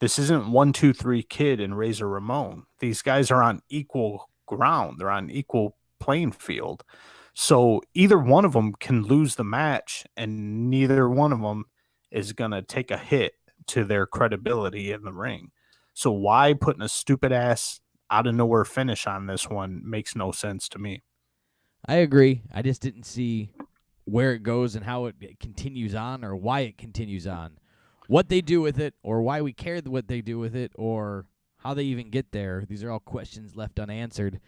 This isn't 1, 2, 3 Kid and Razor Ramon. These guys are on equal ground. They're on equal playing field. So either one of them can lose the match, and neither one of them is going to take a hit to their credibility in the ring. So why putting a stupid ass out of nowhere finish on this one makes no sense to me. I agree. I just didn't see where it goes and how it continues on, or why it continues on. What they do with it, or why we care what they do with it, or how they even get there. These are all questions left unanswered.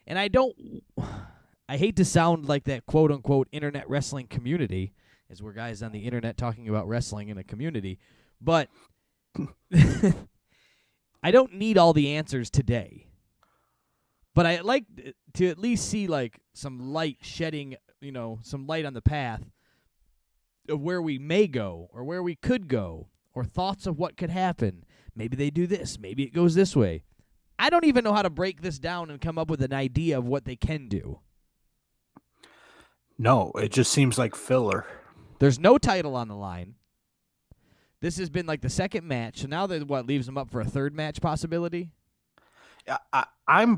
And I hate to sound like that quote-unquote internet wrestling community, as we're guys on the internet talking about wrestling in a community, but I don't need all the answers today. But I like to at least see like some light shedding, some light on the path of where we may go, or where we could go, or thoughts of what could happen. Maybe they do this. Maybe it goes this way. I don't even know how to break this down and come up with an idea of what they can do. No, it just seems like filler. There's no title on the line. This has been like the second match, so now that leaves them up for a third match possibility? I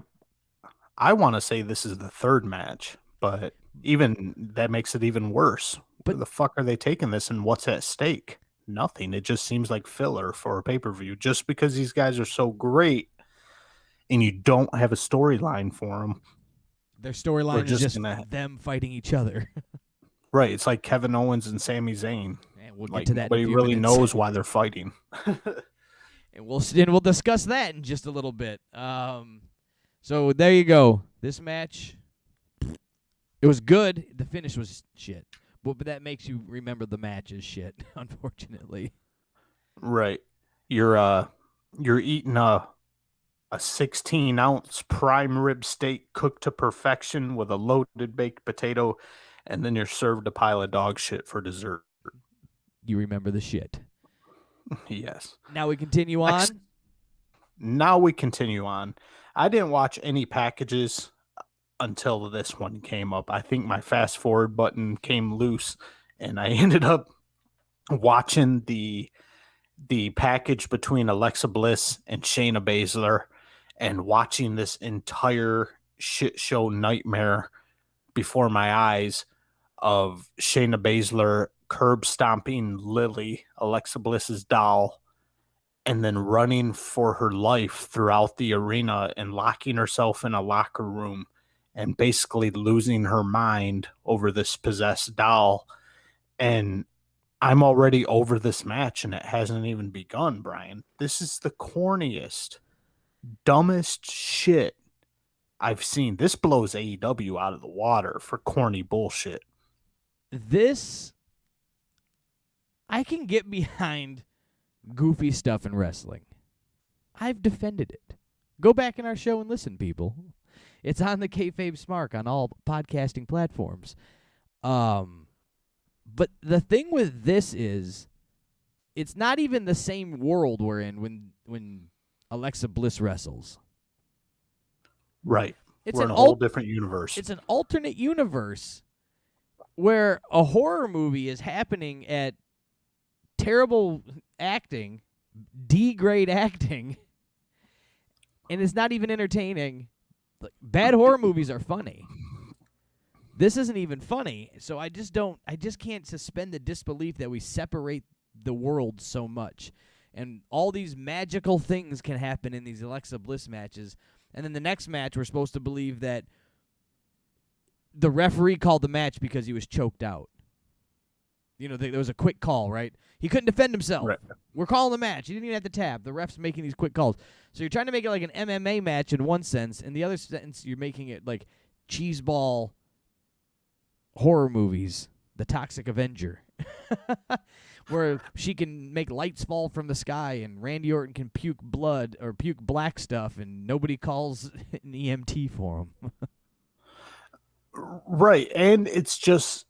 want to say this is the third match, but even that makes it even worse. Where the fuck are they taking this, and what's at stake? Nothing. It just seems like filler for a pay-per-view. Just because these guys are so great, and you don't have a storyline for them. Their We're storyline is just just gonna them fighting each other. right. It's like Kevin Owens and Sami Zayn. And we'll get Like to that in a nobody few really minutes. knows why they're fighting. And we'll discuss that in just a little bit. So there you go. This match, it was good. The finish was shit, but that makes you remember the match as shit. Unfortunately, Right. You're eating a 16-ounce prime rib steak cooked to perfection with a loaded baked potato, and then you're served a pile of dog shit for dessert. you remember the shit. Yes. Now we continue Next, on. now we continue on. I didn't watch any packages until this one came up. I think my fast forward button came loose, and I ended up watching the package between Alexa Bliss and Shayna Baszler, and watching this entire shit show nightmare before my eyes of Shayna Baszler curb stomping Lily, Alexa Bliss's doll, and then running for her life throughout the arena and locking herself in a locker room and basically losing her mind over this possessed doll. And I'm already over this match and it hasn't even begun, Brian. This is the corniest, dumbest shit I've seen. This blows AEW out of the water for corny bullshit. This I can get behind goofy stuff in wrestling. I've defended it. Go back in our show and listen, people. It's on the KayFabe Smark on all podcasting platforms. But the thing with this is, it's not even the same world we're in when Alexa Bliss wrestles. Right. It's We're an in a whole different universe. It's an alternate universe where a horror movie is happening at terrible acting, D-grade acting, and it's not even entertaining. Bad horror movies are funny. This isn't even funny, so I just can't suspend the disbelief that we separate the world so much. And all these magical things can happen in these Alexa Bliss matches. And then the next match, we're supposed to believe that the referee called the match because he was choked out. You know, there was a quick call, right? He couldn't defend himself. Right. We're calling the match. He didn't even have to tap. The ref's making these quick calls. So you're trying to make it like an MMA match in one sense. In the other sense, you're making it like cheeseball horror movies, The Toxic Avenger, where she can make lights fall from the sky and Randy Orton can puke blood or puke black stuff and nobody calls an EMT for him. Right. And it's just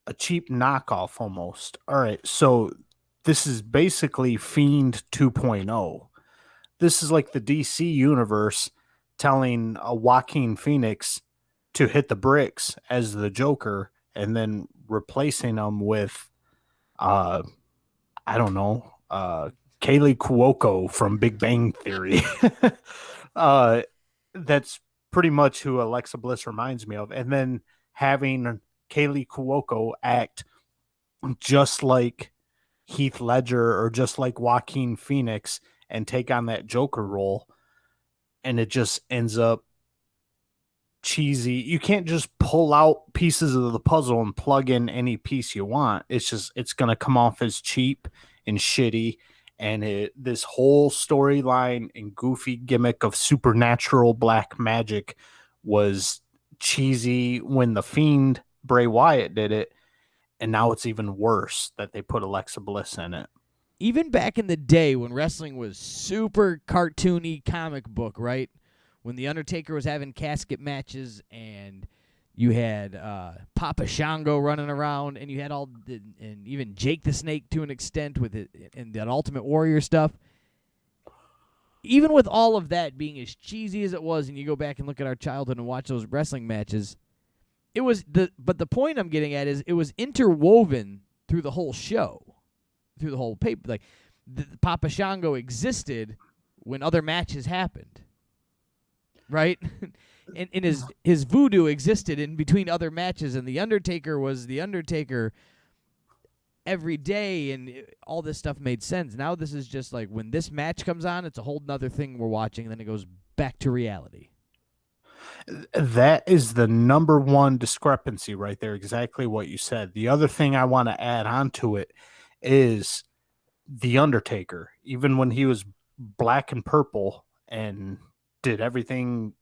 a cheap knockoff almost. All right. So this is basically Fiend 2.0. This is like the DC universe telling Joaquin Phoenix to hit the bricks as the Joker and then replacing him with, I don't know, Kaylee Cuoco from Big Bang Theory. That's pretty much who Alexa Bliss reminds me of. And then having Kaylee Cuoco act just like Heath Ledger or just like Joaquin Phoenix and take on that Joker role. And it just ends up cheesy. You can't just pull out pieces of the puzzle and plug in any piece you want. It's going to come off as cheap and shitty. And this whole storyline and goofy gimmick of supernatural black magic was cheesy when the Fiend Bray Wyatt did it, and now it's even worse that they put Alexa Bliss in it. Even back in the day when wrestling was super cartoony comic book, right? When The Undertaker was having casket matches and you had Papa Shango running around and you had and even Jake the Snake to an extent with it and that Ultimate Warrior stuff. Even with all of that being as cheesy as it was, and you go back and look at our childhood and watch those wrestling matches, but the point I'm getting at is it was interwoven through the whole show, through the whole paper. Like Papa Shango existed when other matches happened, right? and his voodoo existed in between other matches, and the Undertaker was the Undertaker every day, and all this stuff made sense. Now this is just like when this match comes on, it's a whole nother thing we're watching, and then it goes back to reality. That is the number one discrepancy right there. Exactly what you said. The other thing I want to add on to it is The Undertaker. Even when he was black and purple and did everything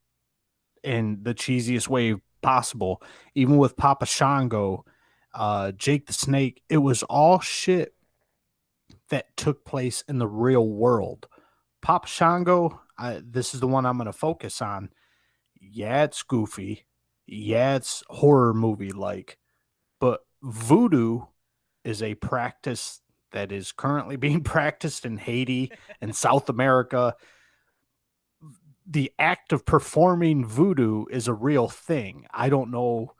in the cheesiest way possible, even with Papa Shango, Jake the Snake, it was all shit that took place in the real world. Papa Shango, this is the one I'm going to focus on. Yeah, it's goofy. Yeah, it's horror movie like, but voodoo is a practice that is currently being practiced in Haiti and South America. The act of performing voodoo is a real thing. I don't know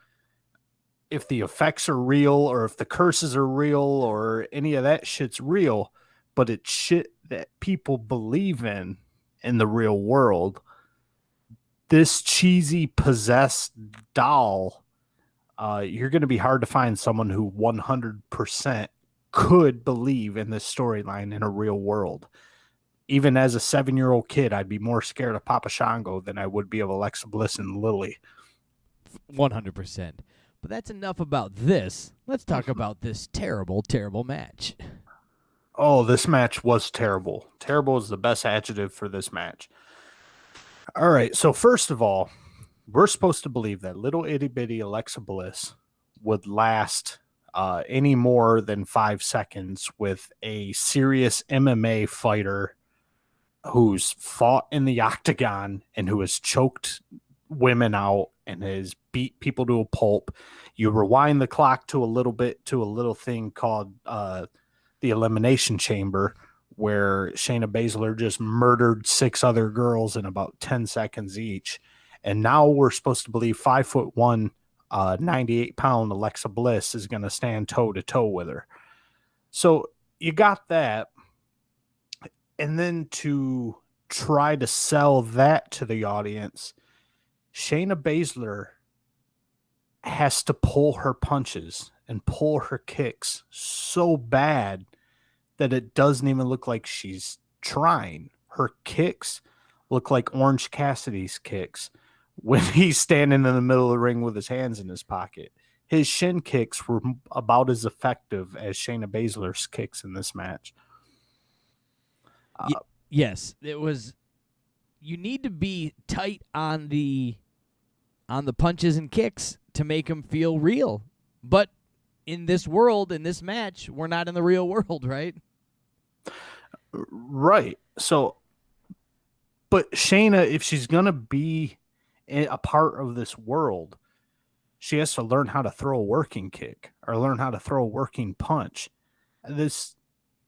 if the effects are real or if the curses are real or any of that shit's real, but it's shit that people believe in the real world. This cheesy possessed doll, you're going to be hard to find someone who 100% could believe in this storyline in a real world. Even as a 7-year-old kid, I'd be more scared of Papa Shango than I would be of Alexa Bliss and Lily. 100%. But that's enough about this. Let's talk about this terrible, terrible match. Oh, this match was terrible. Terrible is the best adjective for this match. All right, so first of all, we're supposed to believe that little itty bitty Alexa Bliss would last any more than 5 seconds with a serious MMA fighter who's fought in the octagon and who has choked women out and has beat people to a pulp. You rewind the clock to a little bit to a little thing called the Elimination Chamber, where Shayna Baszler just murdered 6 other girls in about 10 seconds each. And now we're supposed to believe 5'1", 98-pound Alexa Bliss is going to stand toe to toe with her. So you got that. And then to try to sell that to the audience, Shayna Baszler has to pull her punches and pull her kicks so bad that it doesn't even look like she's trying. Her kicks look like Orange Cassidy's kicks when he's standing in the middle of the ring with his hands in his pocket. His shin kicks were about as effective as Shayna Baszler's kicks in this match. Yes, it was. You need to be tight on the punches and kicks to make them feel real. But in this world, in this match, we're not in the real world, right? Right. So, but Shayna, if she's going to be a part of this world, she has to learn how to throw a working kick or learn how to throw a working punch. This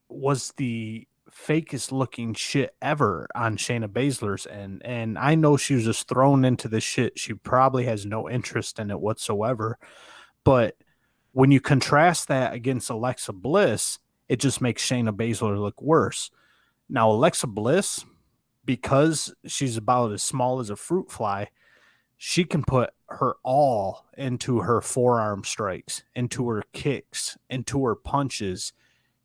was the fakest looking shit ever on Shayna Baszler's end. And I know she was just thrown into this shit. She probably has no interest in it whatsoever. But when you contrast that against Alexa Bliss, it just makes Shayna Baszler look worse. Now, Alexa Bliss, because she's about as small as a fruit fly, she can put her all into her forearm strikes, into her kicks, into her punches.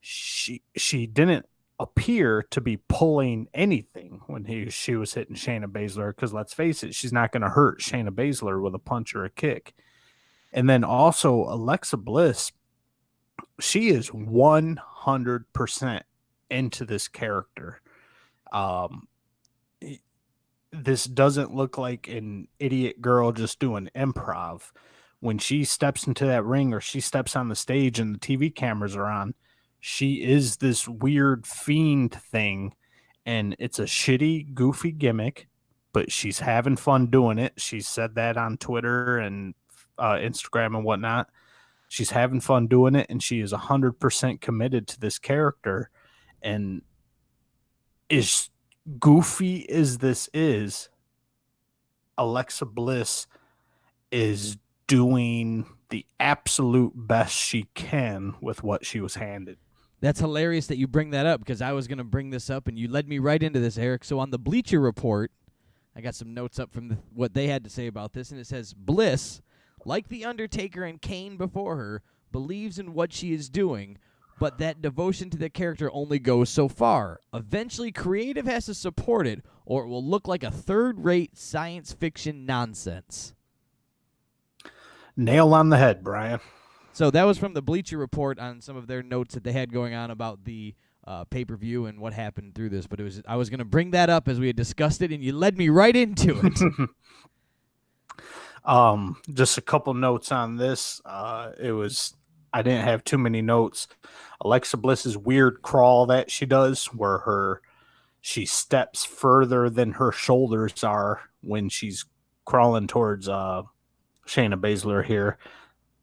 She didn't appear to be pulling anything when she was hitting Shayna Baszler, because let's face it, she's not going to hurt Shayna Baszler with a punch or a kick. And then also Alexa Bliss, she is 100% into this character. This doesn't look like an idiot girl just doing improv. When she steps into that ring or she steps on the stage and the TV cameras are on, she is this weird fiend thing, and it's a shitty, goofy gimmick, but she's having fun doing it. She said that on Twitter and Instagram and whatnot. She's having fun doing it, and she is 100% committed to this character. And as goofy as this is, Alexa Bliss is doing the absolute best she can with what she was handed. That's hilarious that you bring that up, because I was going to bring this up, and you led me right into this, Eric. So on the Bleacher Report, I got some notes up from what they had to say about this, and it says, Bliss, like The Undertaker and Kane before her, believes in what she is doing, but that devotion to the character only goes so far. Eventually, creative has to support it, or it will look like a third-rate science fiction nonsense. Nail on the head, Brian. So that was from the Bleacher Report on some of their notes that they had going on about the pay-per-view and what happened through this. But I was going to bring that up as we had discussed it, and you led me right into it. Just a couple notes on this. I didn't have too many notes. Alexa Bliss's weird crawl that she does, where she steps further than her shoulders are when she's crawling towards Shayna Baszler here.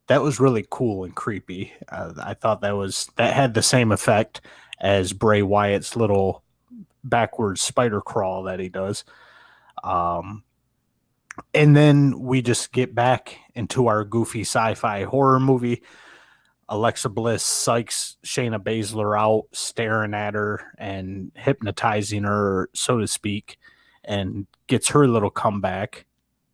That was really cool and creepy. I thought that had the same effect as Bray Wyatt's little backwards spider crawl that he does. And then we just get back into our goofy sci-fi horror movie. Alexa Bliss psychs Shayna Baszler out, staring at her and hypnotizing her, so to speak, and gets her little comeback.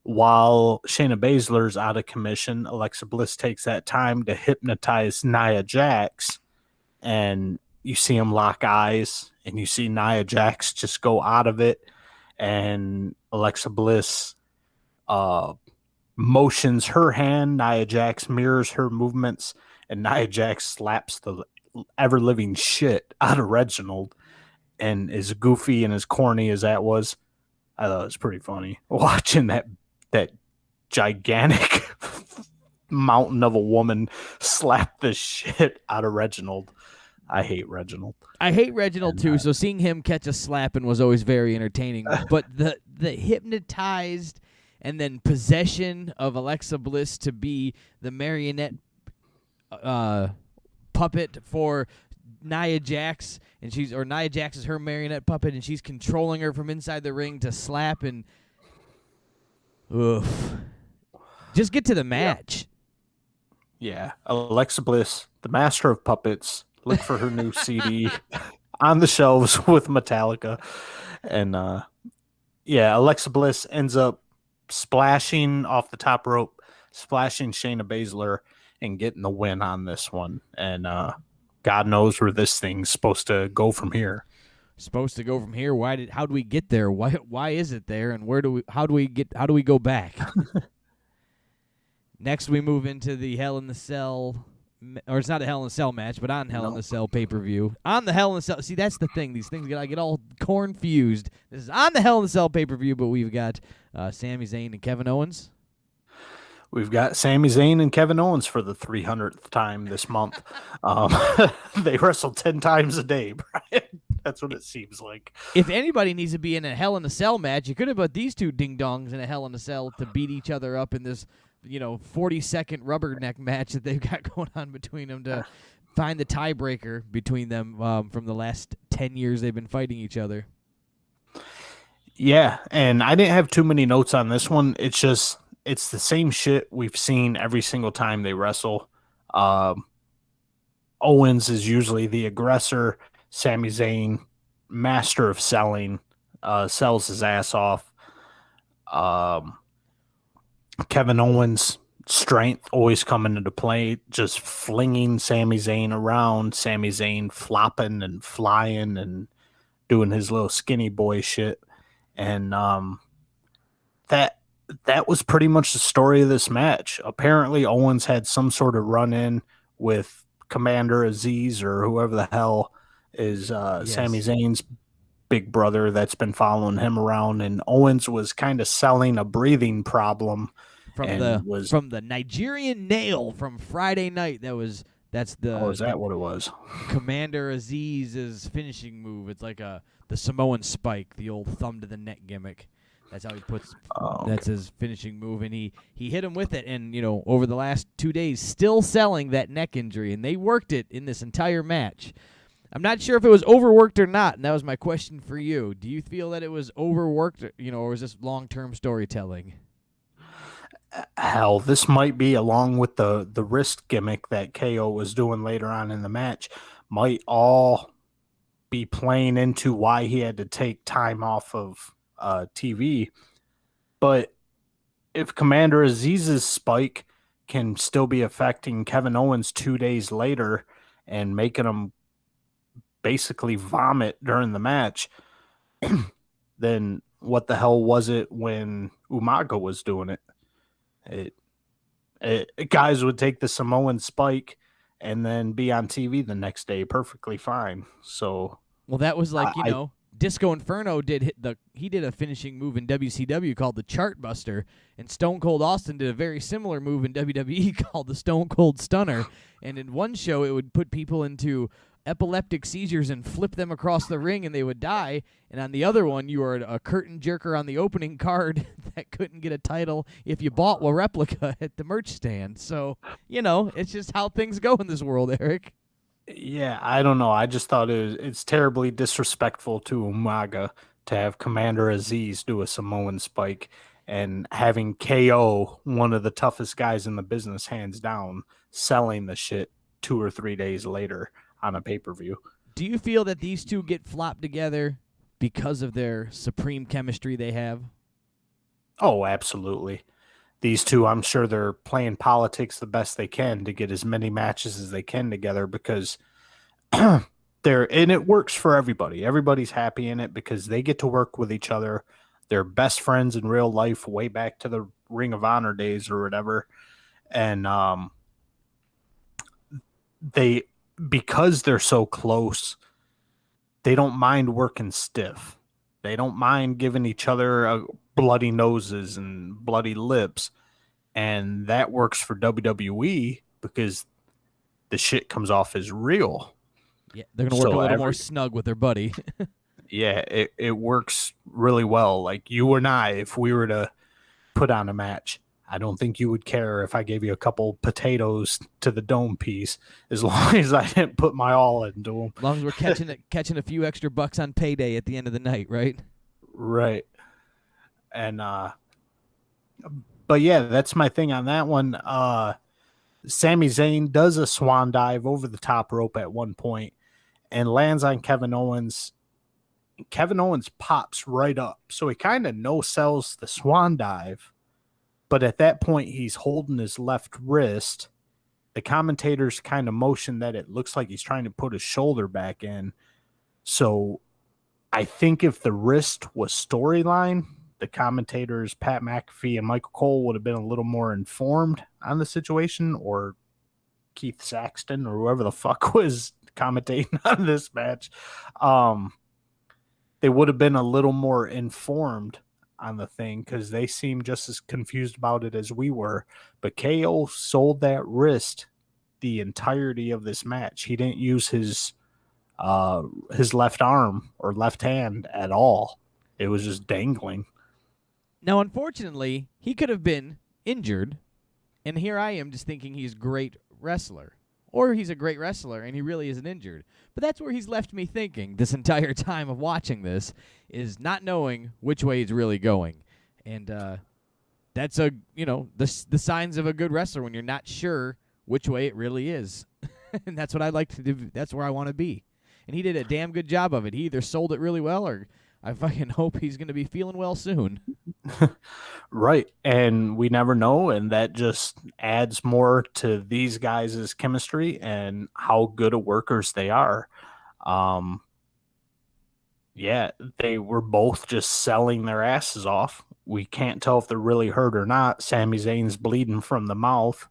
While Shayna Baszler's out of commission, Alexa Bliss takes that time to hypnotize Nia Jax, and you see them lock eyes, and you see Nia Jax just go out of it, and Alexa Bliss motions her hand. Nia Jax mirrors her movements, and Nia Jax slaps the ever-living shit out of Reginald. And as goofy and as corny as that was, I thought it was pretty funny watching that gigantic mountain of a woman slap the shit out of Reginald. I hate Reginald. I hate Reginald too, so seeing him catch a slapping was always very entertaining. But the hypnotized and then possession of Alexa Bliss to be the marionette puppet for Nia Jax, and Nia Jax is her marionette puppet, and she's controlling her from inside the ring to slap and oof. Just get to the match. Yeah. Alexa Bliss, the master of puppets. Look for her new CD on the shelves with Metallica. And Alexa Bliss ends up splashing off the top rope, splashing Shayna Baszler, and getting the win on this one. And God knows where this thing's supposed to go from here. Supposed to go from here? How do we get there? Why is it there? And how do we go back? Next, we move into the Hell in the Cell, or it's not a Hell in the Cell match, but on Hell in the Cell pay-per-view. On the Hell in the Cell, see, that's the thing. These things get all confused. This is on the Hell in the Cell pay-per-view, but we've got Sami Zayn and Kevin Owens. We've got Sami Zayn and Kevin Owens for the 300th time this month. They wrestle 10 times a day, Brian. That's what it seems like. If anybody needs to be in a Hell in a Cell match, you could have put these two ding-dongs in a Hell in a Cell to beat each other up in this 40-second rubberneck match that they've got going on between them to find the tiebreaker between them from the last 10 years they've been fighting each other. Yeah, and I didn't have too many notes on this one. It's the same shit we've seen every single time they wrestle. Owens is usually the aggressor. Sami Zayn, master of selling, sells his ass off. Kevin Owens' strength always coming into play, just flinging Sami Zayn around. Sami Zayn flopping and flying and doing his little skinny boy shit. And that was pretty much the story of this match. Apparently, Owens had some sort of run-in with Commander Aziz or whoever the hell is Sami Zayn's big brother that's been following him around, and Owens was kind of selling a breathing problem from the Nigerian nail from Friday night. Is that what it was? Commander Aziz's finishing move. It's like the Samoan spike, the old thumb to the neck gimmick. That's how he puts. That's his finishing move, and he hit him with it. And over the last 2 days, still selling that neck injury, and they worked it in this entire match. I'm not sure if it was overworked or not, and that was my question for you. Do you feel that it was overworked, or was this long-term storytelling? Hell, this might be, along with the wrist gimmick that KO was doing later on in the match, might all be playing into why he had to take time off of TV. But if Commander Aziz's spike can still be affecting Kevin Owens 2 days later, and making them basically vomit during the match, then what the hell was it when Umaga was doing it? It, guys would take the Samoan spike and then be on TV the next day perfectly fine. So, Well, that was like, I Disco Inferno did a finishing move in WCW called the Chartbuster, and Stone Cold Austin did a very similar move in WWE called the Stone Cold Stunner. And in one show, it would put people into epileptic seizures and flip them across the ring, and they would die. And on the other one, you were a curtain jerker on the opening card that couldn't get a title if you bought a replica at the merch stand. So, it's just how things go in this world, Eric. Yeah, I don't know. I just thought it's terribly disrespectful to Umaga to have Commander Aziz do a Samoan spike and having KO, one of the toughest guys in the business, hands down, selling the shit 2 or 3 days later on a pay-per-view. Do you feel that these two get flopped together because of their supreme chemistry they have? Oh, absolutely. These two, I'm sure they're playing politics the best they can to get as many matches as they can together because and it works for everybody. Everybody's happy in it because they get to work with each other. They're best friends in real life, way back to the Ring of Honor days or whatever. And they, because they're so close, they don't mind working stiff. They don't mind giving each other bloody noses and bloody lips. And that works for WWE because the shit comes off as real. Yeah, they're going to work a little more snug with their buddy. Yeah, it works really well. Like you and I, if we were to put on a match, I don't think you would care if I gave you a couple potatoes to the dome piece, as long as I didn't put my all into them. As long as we're catching a few extra bucks on payday at the end of the night, right? Right. And but yeah, that's my thing on that one. Sami Zayn does a swan dive over the top rope at one point and lands on Kevin Owens. Kevin Owens pops right up. So he kind of no-sells the swan dive. But at that point, he's holding his left wrist. The commentators kind of motion that it looks like he's trying to put his shoulder back in. So I think if the wrist was storyline, the commentators, Pat McAfee and Michael Cole, would have been a little more informed on the situation, or Keith Saxton or whoever the fuck was commentating on this match. They would have been a little more informed on the thing because they seemed just as confused about it as we were. But KO sold that wrist the entirety of this match. He didn't use his left arm or left hand at all. It was just dangling. Now, unfortunately, he could have been injured, and here I am just thinking he's a great wrestler. Or he's a great wrestler, and he really isn't injured. But that's where he's left me thinking this entire time of watching this, is not knowing which way he's really going. And that's the signs of a good wrestler when you're not sure which way it really is. And that's what I like to do. That's where I want to be. And he did a damn good job of it. He either sold it really well, or I fucking hope he's going to be feeling well soon. Right. And we never know. And that just adds more to these guys' chemistry and how good of workers they are. Yeah, they were both just selling their asses off. We can't tell if they're really hurt or not. Sami Zayn's bleeding from the mouth.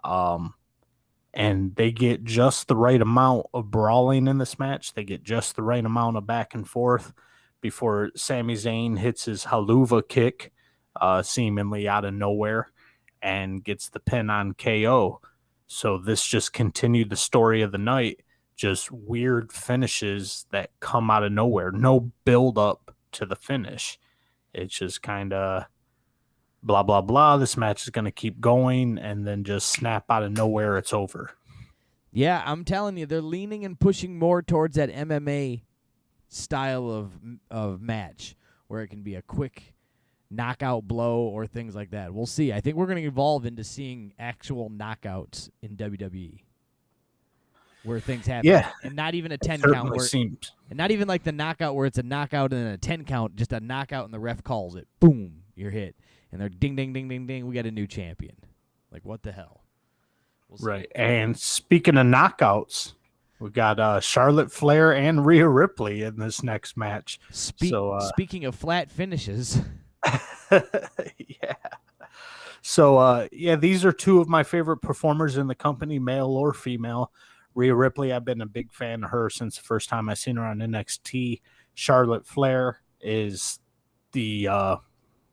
And they get just the right amount of brawling in this match. They get just the right amount of back and forth before Sami Zayn hits his haluva kick, seemingly out of nowhere, and gets the pin on KO. So this just continued the story of the night, just weird finishes that come out of nowhere. No build up to the finish. It's just kind of blah, blah, blah. This match is going to keep going, and then just snap out of nowhere, it's over. Yeah, I'm telling you, they're leaning and pushing more towards that MMA style of match where it can be a quick knockout blow or things like that. We'll see. I think we're going to evolve into seeing actual knockouts in WWE where things happen. Yeah. And not even a 10 count. And not even like the knockout where it's a knockout and then a 10 count, just a knockout and the ref calls it. Boom, you're hit. And they're ding, ding, ding, ding, ding. We got a new champion. Like, what the hell? Right. And speaking of knockouts, We got Charlotte Flair and Rhea Ripley in this next match. Speaking of flat finishes, Yeah. So yeah, these are two of my favorite performers in the company, male or female. Rhea Ripley, I've been a big fan of her since the first time I seen her on NXT. Charlotte Flair is the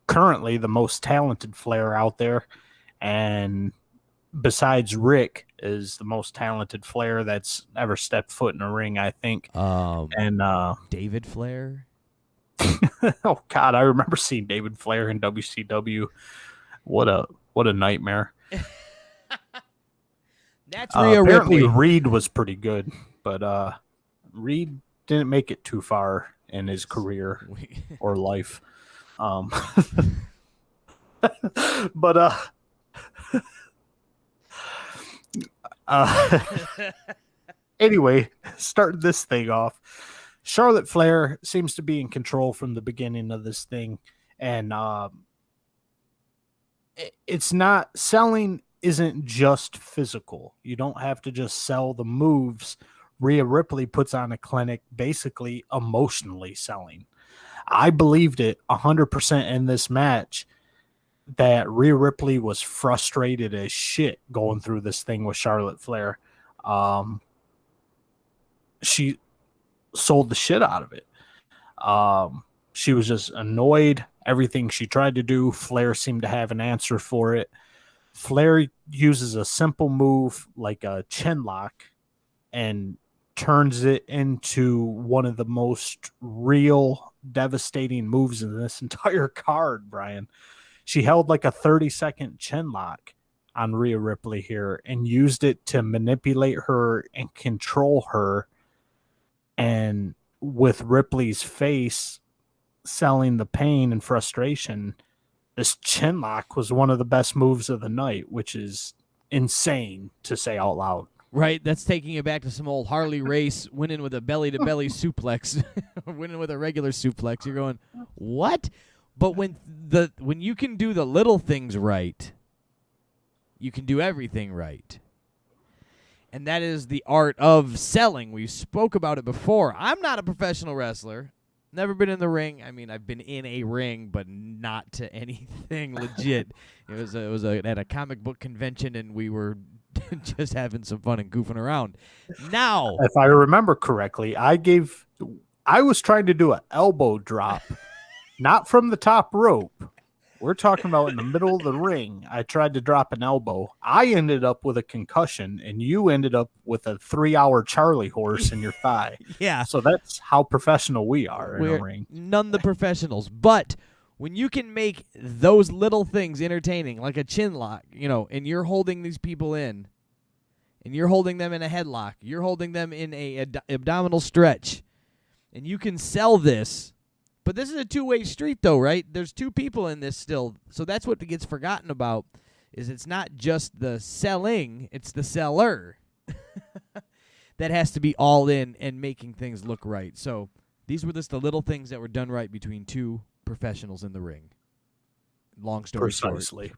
currently the most talented Flair out there, and besides Rick, is the most talented Flair that's ever stepped foot in a ring, I think. And David Flair. oh God, I remember seeing David Flair in WCW. What a nightmare. That's Rhea apparently Ripley. Reed was pretty good, but Reed didn't make it too far in his career or life. But anyway, starting this thing off, Charlotte Flair seems to be in control from the beginning of this thing, and it's not selling isn't just physical. You don't have to just sell the moves. Rhea Ripley puts on a clinic basically emotionally selling. I believed it 100% in this match that Rhea Ripley was frustrated as shit going through this thing with Charlotte Flair. She sold the shit out of it. She was just annoyed. Everything she tried to do, Flair seemed to have an answer for it. Flair uses a simple move like a chin lock and turns it into one of the most real, devastating moves in this entire card, Brian. She held like a 30-second chin lock on Rhea Ripley here and used it to manipulate her and control her. And with Ripley's face selling the pain and frustration, this chin lock was one of the best moves of the night, which is insane to say out loud. Right, that's taking it back to some old Harley Race winning with a belly-to-belly suplex, winning with a regular suplex. You're going, what? But when you can do the little things right, you can do everything right. And that is the art of selling. We spoke about it before. I'm not a professional wrestler. Never been in the ring. I mean, I've been in a ring, but not to anything legit. It was at a comic book convention, and we were just having some fun and goofing around. Now, if I remember correctly, I was trying to do an elbow drop, not from the top rope. We're talking about in the middle of the ring. I tried to drop an elbow. I ended up with a concussion, and you ended up with a 3-hour Charlie horse in your thigh. Yeah. So that's how professional we are in a ring. None the professionals. But when you can make those little things entertaining, like a chin lock, and you're holding these people in, and you're holding them in a headlock, you're holding them in a abdominal stretch, and you can sell this. But this is a two-way street, though, right? There's two people in this still. So that's what gets forgotten about, is it's not just the selling, it's the seller that has to be all in and making things look right. So these were just the little things that were done right between two professionals in the ring. Long story Precisely.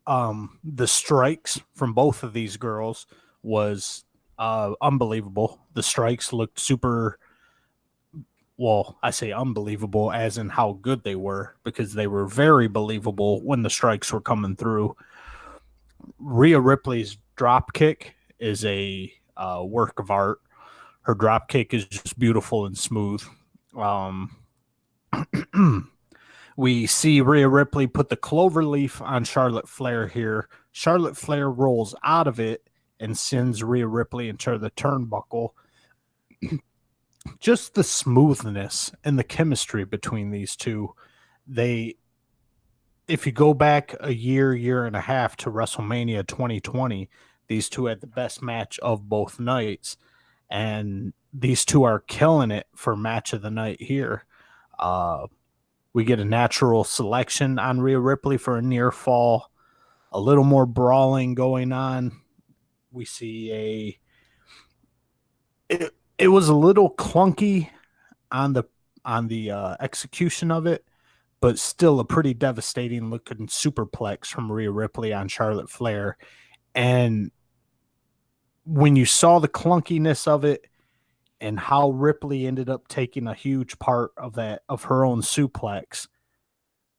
short. The strikes from both of these girls was unbelievable. The strikes looked super... Well, I say unbelievable as in how good they were, because they were very believable when the strikes were coming through. Rhea Ripley's drop kick is a work of art. Her drop kick is just beautiful and smooth. We see Rhea Ripley put the clover leaf on Charlotte Flair here. Charlotte Flair rolls out of it and sends Rhea Ripley into the turnbuckle. Just the smoothness and the chemistry between these two. If you go back a year and a half to WrestleMania 2020, these two had the best match of both nights, and these two are killing it for match of the night here. We get a natural selection on Rhea Ripley for a near fall, a little more brawling going on. We see it was a little clunky on the execution of it, but still a pretty devastating looking superplex from Rhea Ripley on Charlotte Flair. And when you saw the clunkiness of it and how Ripley ended up taking a huge part of that of her own suplex,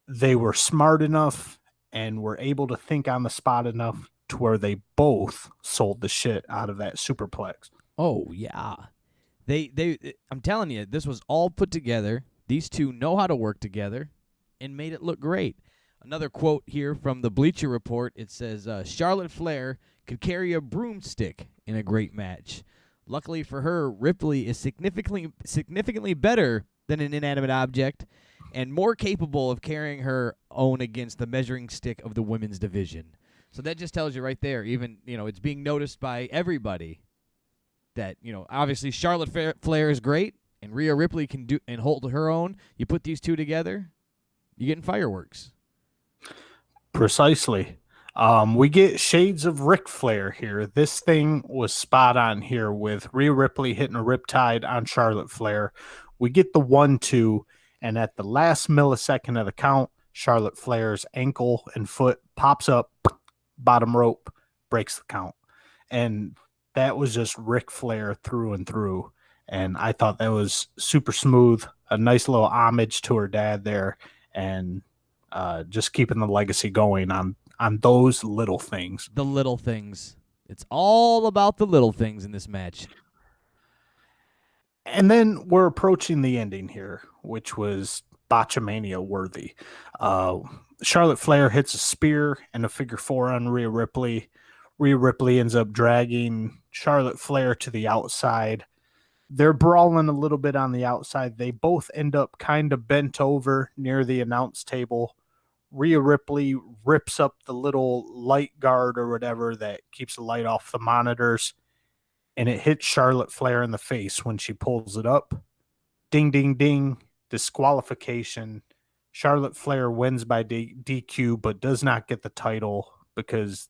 they were smart enough and were able to think on the spot enough to where they both sold the shit out of that superplex. Oh yeah. I'm telling you, this was all put together. These two know how to work together and made it look great. Another quote here from the Bleacher Report. It says, Charlotte Flair could carry a broomstick in a great match. Luckily for her, Ripley is significantly better than an inanimate object and more capable of carrying her own against the measuring stick of the women's division. So that just tells you right there, even, it's being noticed by everybody that, obviously Charlotte Flair is great and Rhea Ripley can do and hold her own. You put these two together, you're getting fireworks. Precisely. We get shades of Ric Flair here. This thing was spot on here with Rhea Ripley hitting a riptide on Charlotte Flair. We get the 1-2, and at the last millisecond of the count, Charlotte Flair's ankle and foot pops up, bottom rope, breaks the count. And that was just Ric Flair through and through. And I thought that was super smooth, a nice little homage to her dad there, and just keeping the legacy going on those little things. The little things. It's all about the little things in this match. And then we're approaching the ending here, which was Botchamania worthy. Charlotte Flair hits a spear and a figure four on Rhea Ripley. Rhea Ripley ends up dragging Charlotte Flair to the outside. They're brawling a little bit on the outside. They both end up kind of bent over near the announce table. Rhea Ripley rips up the little light guard or whatever that keeps the light off the monitors, and it hits Charlotte Flair in the face when she pulls it up. Ding, ding, ding. Disqualification. Charlotte Flair wins by DQ, but does not get the title because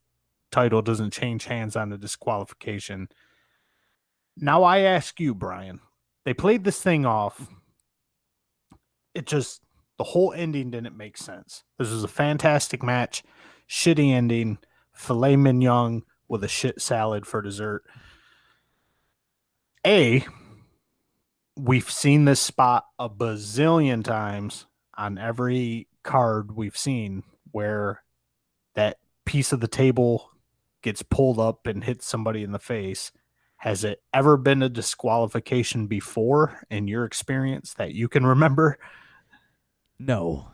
title doesn't change hands on the disqualification. Now I ask you, Brian, they played this thing off. The whole ending didn't make sense. This was a fantastic match, shitty ending, filet mignon with a shit salad for dessert. We've seen this spot a bazillion times on every card we've seen where that piece of the table gets pulled up and hits somebody in the face. Has it ever been a disqualification before in your experience that you can remember? No.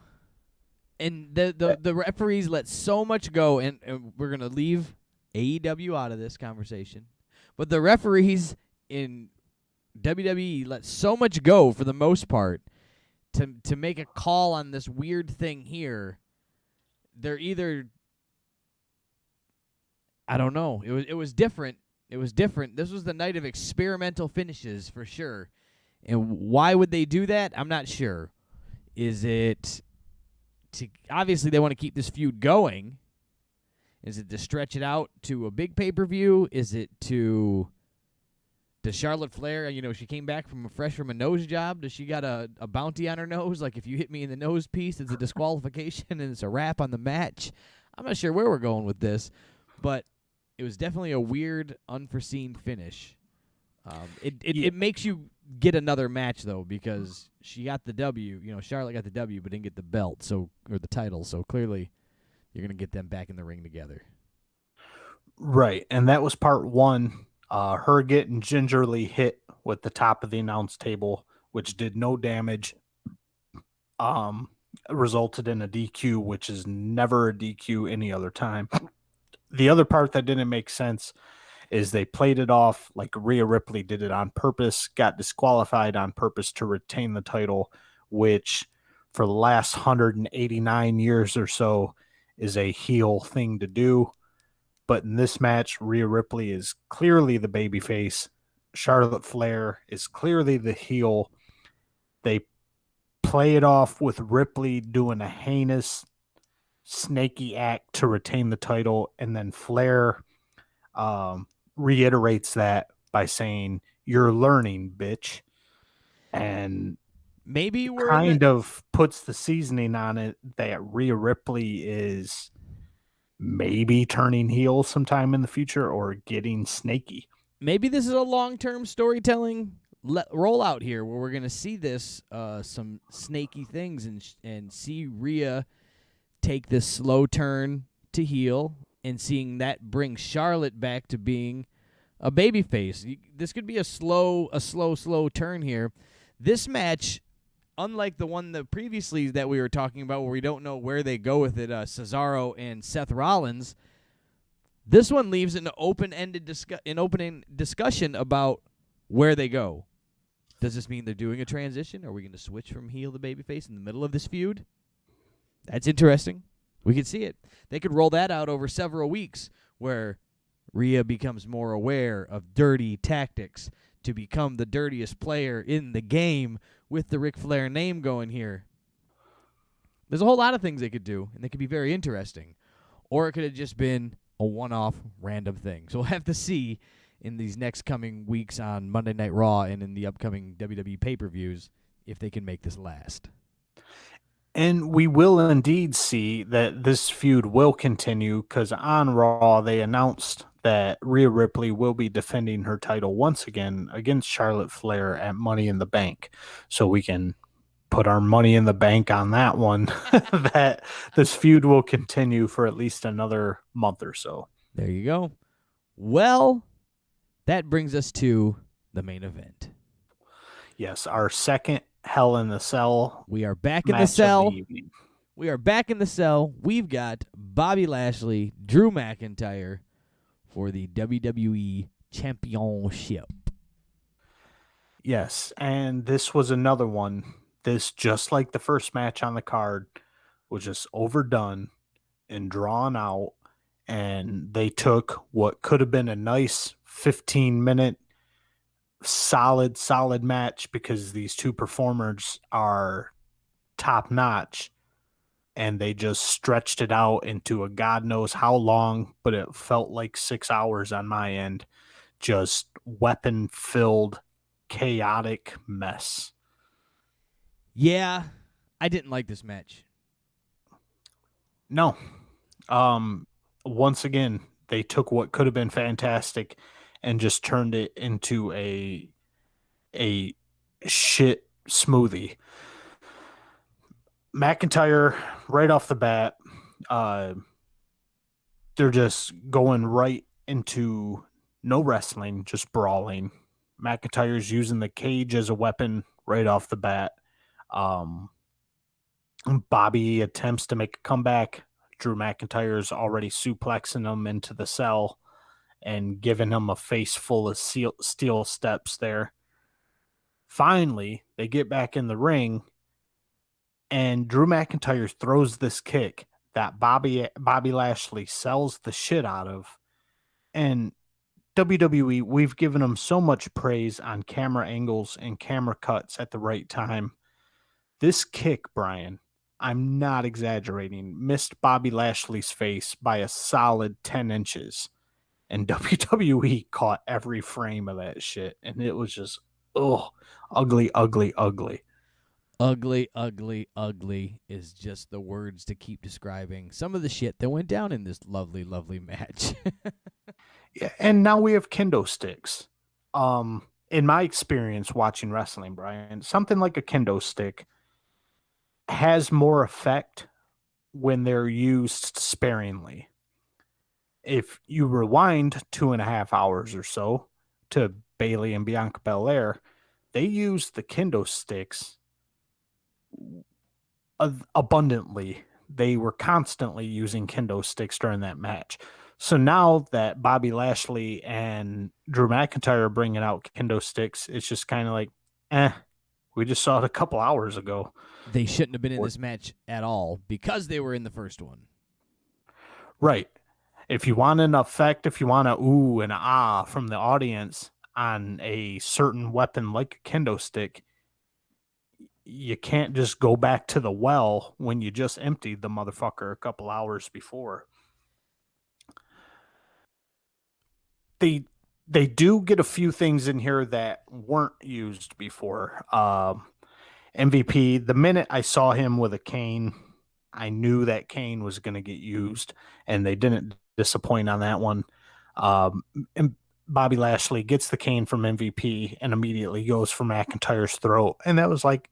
And the referees let so much go, and we're going to leave AEW out of this conversation. But the referees in WWE let so much go for the most part to make a call on this weird thing here. They're either, I don't know. It was different. It was different. This was the night of experimental finishes for sure. And why would they do that? I'm not sure. Is it to obviously they want to keep this feud going? Is it to stretch it out to a big pay-per-view? Is it to Charlotte Flair, she came back fresh from a nose job. Does she got a bounty on her nose? Like, if you hit me in the nose piece, it's a disqualification and it's a wrap on the match. I'm not sure where we're going with this, but it was definitely a weird, unforeseen finish. It makes you get another match, though, because she got the W. Charlotte got the W but didn't get the belt, or the title. So clearly you're going to get them back in the ring together. Right, and that was part one. Her getting gingerly hit with the top of the announce table, which did no damage, resulted in a DQ, which is never a DQ any other time. The other part that didn't make sense is they played it off like Rhea Ripley did it on purpose, got disqualified on purpose to retain the title, which for the last 189 years or so is a heel thing to do. But in this match, Rhea Ripley is clearly the babyface. Charlotte Flair is clearly the heel. They play it off with Ripley doing a heinous, snaky act to retain the title, and then Flair reiterates that by saying, "You're learning, bitch," and maybe we're kind of puts the seasoning on it that Rhea Ripley is maybe turning heel sometime in the future or getting snaky. maybe this is a long-term storytelling rollout here where we're going to see this some snaky things and see Rhea take this slow turn to heel and seeing that bring Charlotte back to being a babyface. This could be a slow turn here. This match, unlike the one that previously that we were talking about where we don't know where they go with it, Cesaro and Seth Rollins, this one leaves an open-ended opening discussion about where they go. Does this mean they're doing a transition? Are we going to switch from heel to babyface in the middle of this feud? That's interesting. We could see it. They could roll that out over several weeks where Rhea becomes more aware of dirty tactics to become the dirtiest player in the game with the Ric Flair name going here. There's a whole lot of things they could do, and they could be very interesting. Or it could have just been a one-off random thing. So we'll have to see in these next coming weeks on Monday Night Raw and in the upcoming WWE pay-per-views if they can make this last. And we will indeed see that this feud will continue because on Raw they announced that Rhea Ripley will be defending her title once again against Charlotte Flair at Money in the Bank. So we can put our money in the bank on that one that this feud will continue for at least another month or so. There you go. Well, that brings us to the main event. Yes, our second Hell in the Cell. We are back in the cell. We are back in the cell. We've got Bobby Lashley, Drew McIntyre for the WWE Championship. Yes, and this was another one. This, just like the first match on the card, was just overdone and drawn out, and they took what could have been a nice 15-minute solid match because these two performers are top notch, and they just stretched it out into a god knows how long, but it felt like 6 hours on my end. Just weapon filled chaotic mess. Yeah, I didn't like this match. No. Once again, they took what could have been fantastic and just turned it into a shit smoothie. McIntyre, right off the bat, they're just going right into no wrestling, just brawling. McIntyre's using the cage as a weapon right off the bat. Bobby attempts to make a comeback. Drew McIntyre's already suplexing him into the cell and giving him a face full of steel steps there. Finally, they get back in the ring, and Drew McIntyre throws this kick that Bobby Lashley sells the shit out of. And WWE, we've given them so much praise on camera angles and camera cuts at the right time. This kick, Brian, I'm not exaggerating, missed Bobby Lashley's face by a solid 10 inches. And WWE caught every frame of that shit. And it was just, ugly, ugly, ugly. Ugly, ugly, ugly is just the words to keep describing some of the shit that went down in this lovely, lovely match. Yeah, and now we have kendo sticks. In my experience watching wrestling, Brian, something like a kendo stick has more effect when they're used sparingly. If you rewind 2.5 hours or so to Bayley and Bianca Belair, they used the kendo sticks abundantly. They were constantly using kendo sticks during that match. So now that Bobby Lashley and Drew McIntyre are bringing out kendo sticks, it's just kind of like, we just saw it a couple hours ago. They shouldn't have been in this match at all because they were in the first one. Right. If you want an effect, if you want a ooh and a ah from the audience on a certain weapon like a kendo stick, you can't just go back to the well when you just emptied the motherfucker a couple hours before. They do get a few things in here that weren't used before. MVP, the minute I saw him with a cane, I knew that cane was going to get used, and they didn't disappoint on that one. Bobby Lashley gets the cane from MVP and immediately goes for McIntyre's throat. And that was like,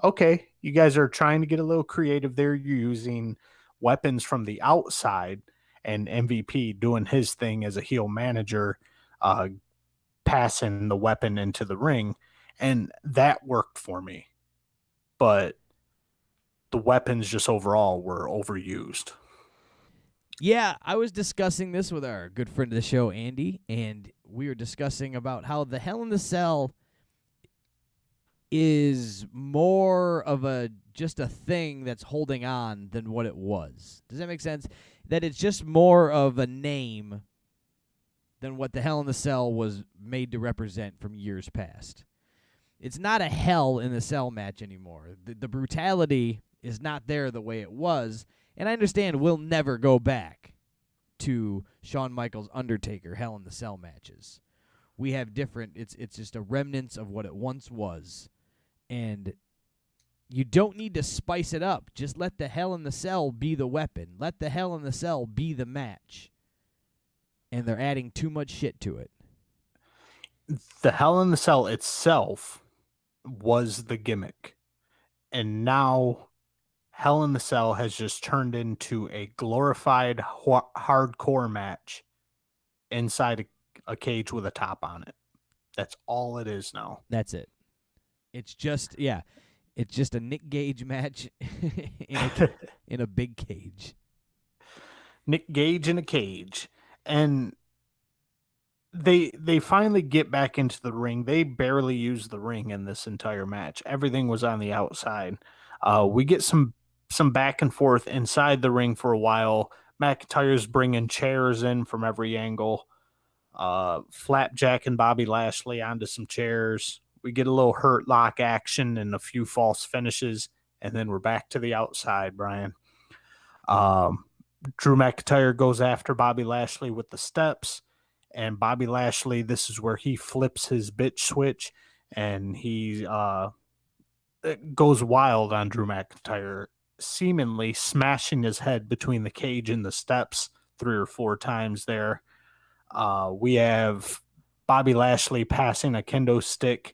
okay, you guys are trying to get a little creative there. You're using weapons from the outside, and MVP doing his thing as a heel manager, uh, passing the weapon into the ring. And that worked for me. But the weapons just overall were overused. Yeah, I was discussing this with our good friend of the show, Andy, and we were discussing about how the Hell in the Cell is more of a just a thing that's holding on than what it was. Does that make sense? That it's just more of a name than what the Hell in the Cell was made to represent from years past. It's not a Hell in the Cell match anymore. The brutality is not there the way it was, and I understand we'll never go back to Shawn Michaels Undertaker Hell in the Cell matches. We have different. It's just a remnants of what it once was, and you don't need to spice it up. Just let the Hell in the Cell be the weapon. Let the Hell in the Cell be the match. And they're adding too much shit to it. The Hell in the Cell itself was the gimmick. And now Hell in the Cell has just turned into a glorified hardcore match inside a cage with a top on it. That's all it is now. That's it. It's just it's just a Nick Gage match in a big cage. Nick Gage in a cage. And they finally get back into the ring. They barely used the ring in this entire match. Everything was on the outside. We get some back and forth inside the ring for a while. McIntyre's bringing chairs in from every angle. Flapjack and Bobby Lashley onto some chairs. We get a little hurt lock action and a few false finishes, and then we're back to the outside, Brian. Drew McIntyre goes after Bobby Lashley with the steps, and Bobby Lashley, this is where he flips his bitch switch, and he goes wild on Drew McIntyre, seemingly smashing his head between the cage and the steps 3 or 4 times there. We have Bobby Lashley passing a kendo stick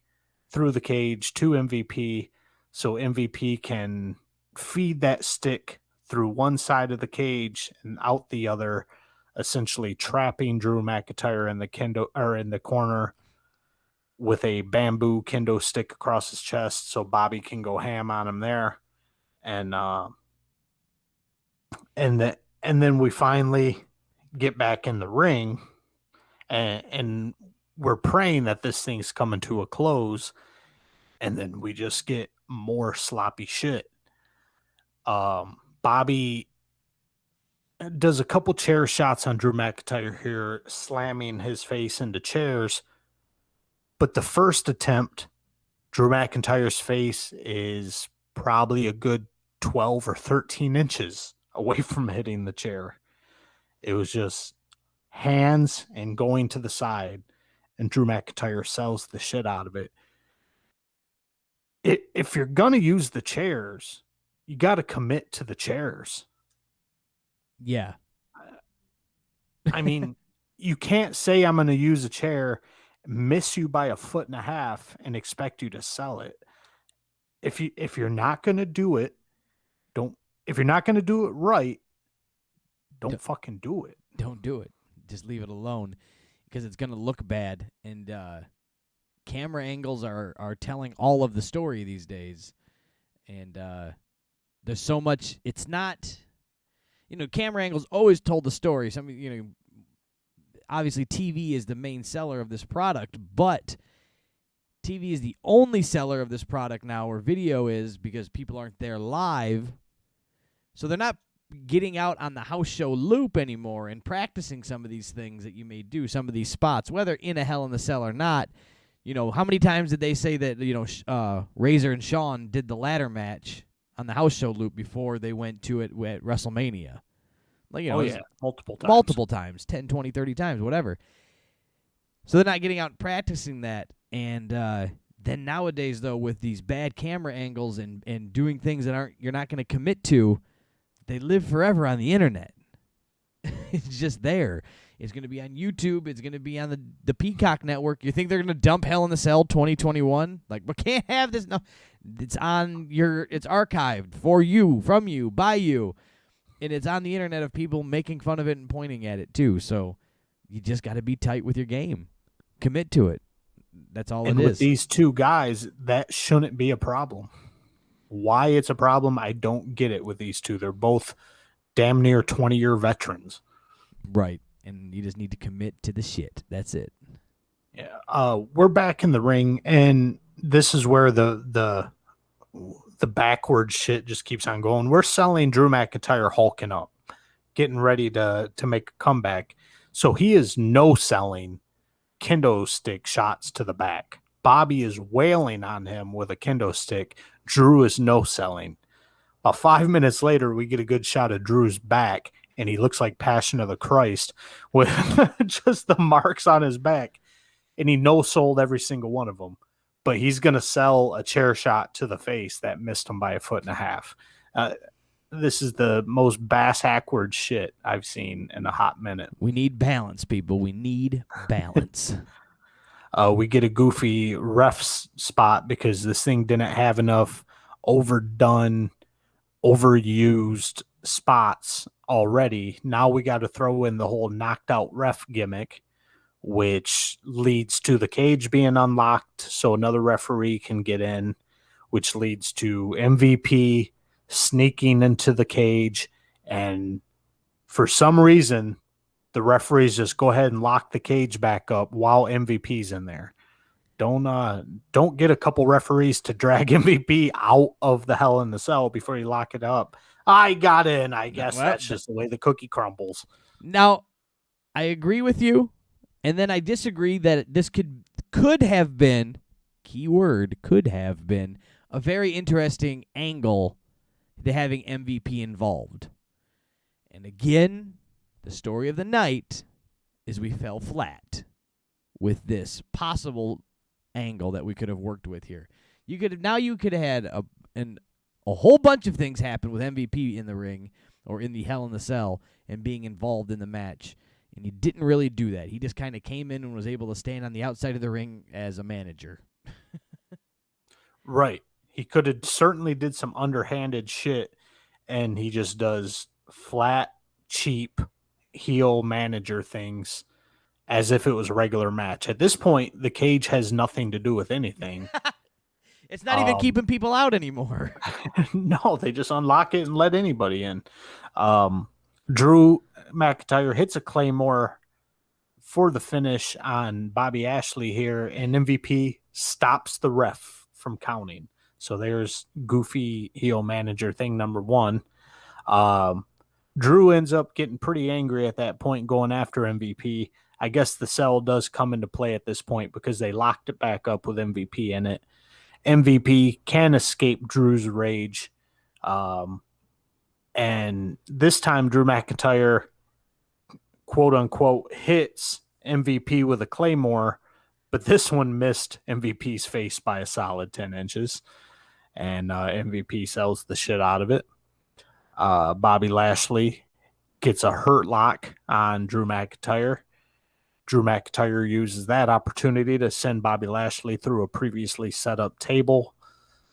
through the cage to MVP, so MVP can feed that stick through one side of the cage and out the other, essentially trapping Drew McIntyre in the kendo or in the corner with a bamboo kendo stick across his chest, so Bobby can go ham on him there, and then we finally get back in the ring, and we're praying that this thing's coming to a close, and then we just get more sloppy shit. Bobby does a couple chair shots on Drew McIntyre here, slamming his face into chairs. But the first attempt, Drew McIntyre's face is probably a good 12 or 13 inches away from hitting the chair. It was just hands and going to the side, and Drew McIntyre sells the shit out of it. If you're going to use the chairs, you got to commit to the chairs. Yeah. I mean, you can't say I'm going to use a chair, miss you by 1.5 feet, and expect you to sell it. If you're not going to do it, don't. If you're not going to do it right, don't fucking do it. Don't do it. Just leave it alone, because it's going to look bad. And camera angles are telling all of the story these days. And there's so much. It's not. Camera angles always told the story. Obviously TV is the main seller of this product, but TV is the only seller of this product now where video is, because people aren't there live. So they're not getting out on the house show loop anymore and practicing some of these things that you may do, some of these spots, whether in a Hell in the Cell or not. How many times did they say that, Razor and Shawn did the ladder match on the house show loop before they went to it at WrestleMania? Multiple times, 10, 20, 30 times, whatever. So they're not getting out and practicing that. And then nowadays, though, with these bad camera angles and doing things that you're not going to commit to, they live forever on the internet. It's just there. It's going to be on YouTube. It's going to be on the Peacock Network. You think they're going to dump Hell in a Cell 2021? Like, we can't have this. No, it's it's archived for you, from you, by you, and it's on the internet of people making fun of it and pointing at it too. So you just got to be tight with your game. Commit to it. That's all And it with is. these two guys, that shouldn't be a problem. Why it's a problem, I don't get it with these two. They're both damn near 20-year veterans. Right. And you just need to commit to the shit. That's it. Yeah. We're back in the ring, and this is where the backward shit just keeps on going. We're selling Drew McIntyre hulking up, getting ready to make a comeback. So he is no selling kendo stick shots to the back. Bobby is wailing on him with a kendo stick. Drew is no selling. About 5 minutes later, we get a good shot of Drew's back, and he looks like Passion of the Christ with just the marks on his back. And he no-sold every single one of them. But he's going to sell a chair shot to the face that missed him by 1.5 feet. This is the most bass-backward shit I've seen in a hot minute. We need balance, people. We need balance. We get a goofy ref spot because this thing didn't have enough overdone, overused spots already. Now we got to throw in the whole knocked out ref gimmick, which leads to the cage being unlocked so another referee can get in, which leads to MVP sneaking into the cage. And for some reason, the referees just go ahead and lock the cage back up while MVP's in there. Don't get a couple referees to drag MVP out of the Hell in the Cell before you lock it up. I got in. I guess that's just the way the cookie crumbles. Now, I agree with you, and then I disagree that this could have been, keyword, could have been, a very interesting angle to having MVP involved. And again, the story of the night is we fell flat with this possible angle that we could have worked with here. You could have had a whole bunch of things happen with MVP in the ring or in the Hell in the Cell and being involved in the match. And he didn't really do that. He just kind of came in and was able to stand on the outside of the ring as a manager. Right. He could have certainly did some underhanded shit, and he just does flat, cheap heel manager things as if it was a regular match. At this point, the cage has nothing to do with anything. It's not even keeping people out anymore. No, they just unlock it and let anybody in. Drew McIntyre hits a Claymore for the finish on Bobby Lashley here, and MVP stops the ref from counting. So there's goofy heel manager thing number one. Drew ends up getting pretty angry at that point, going after MVP. I guess the cell does come into play at this point because they locked it back up with MVP in it. MVP can escape Drew's rage. And this time Drew McIntyre, quote unquote, hits MVP with a Claymore, but this one missed MVP's face by a solid 10 inches. And MVP sells the shit out of it. Bobby Lashley gets a hurt lock on Drew McIntyre. Drew McIntyre uses that opportunity to send Bobby Lashley through a previously set up table.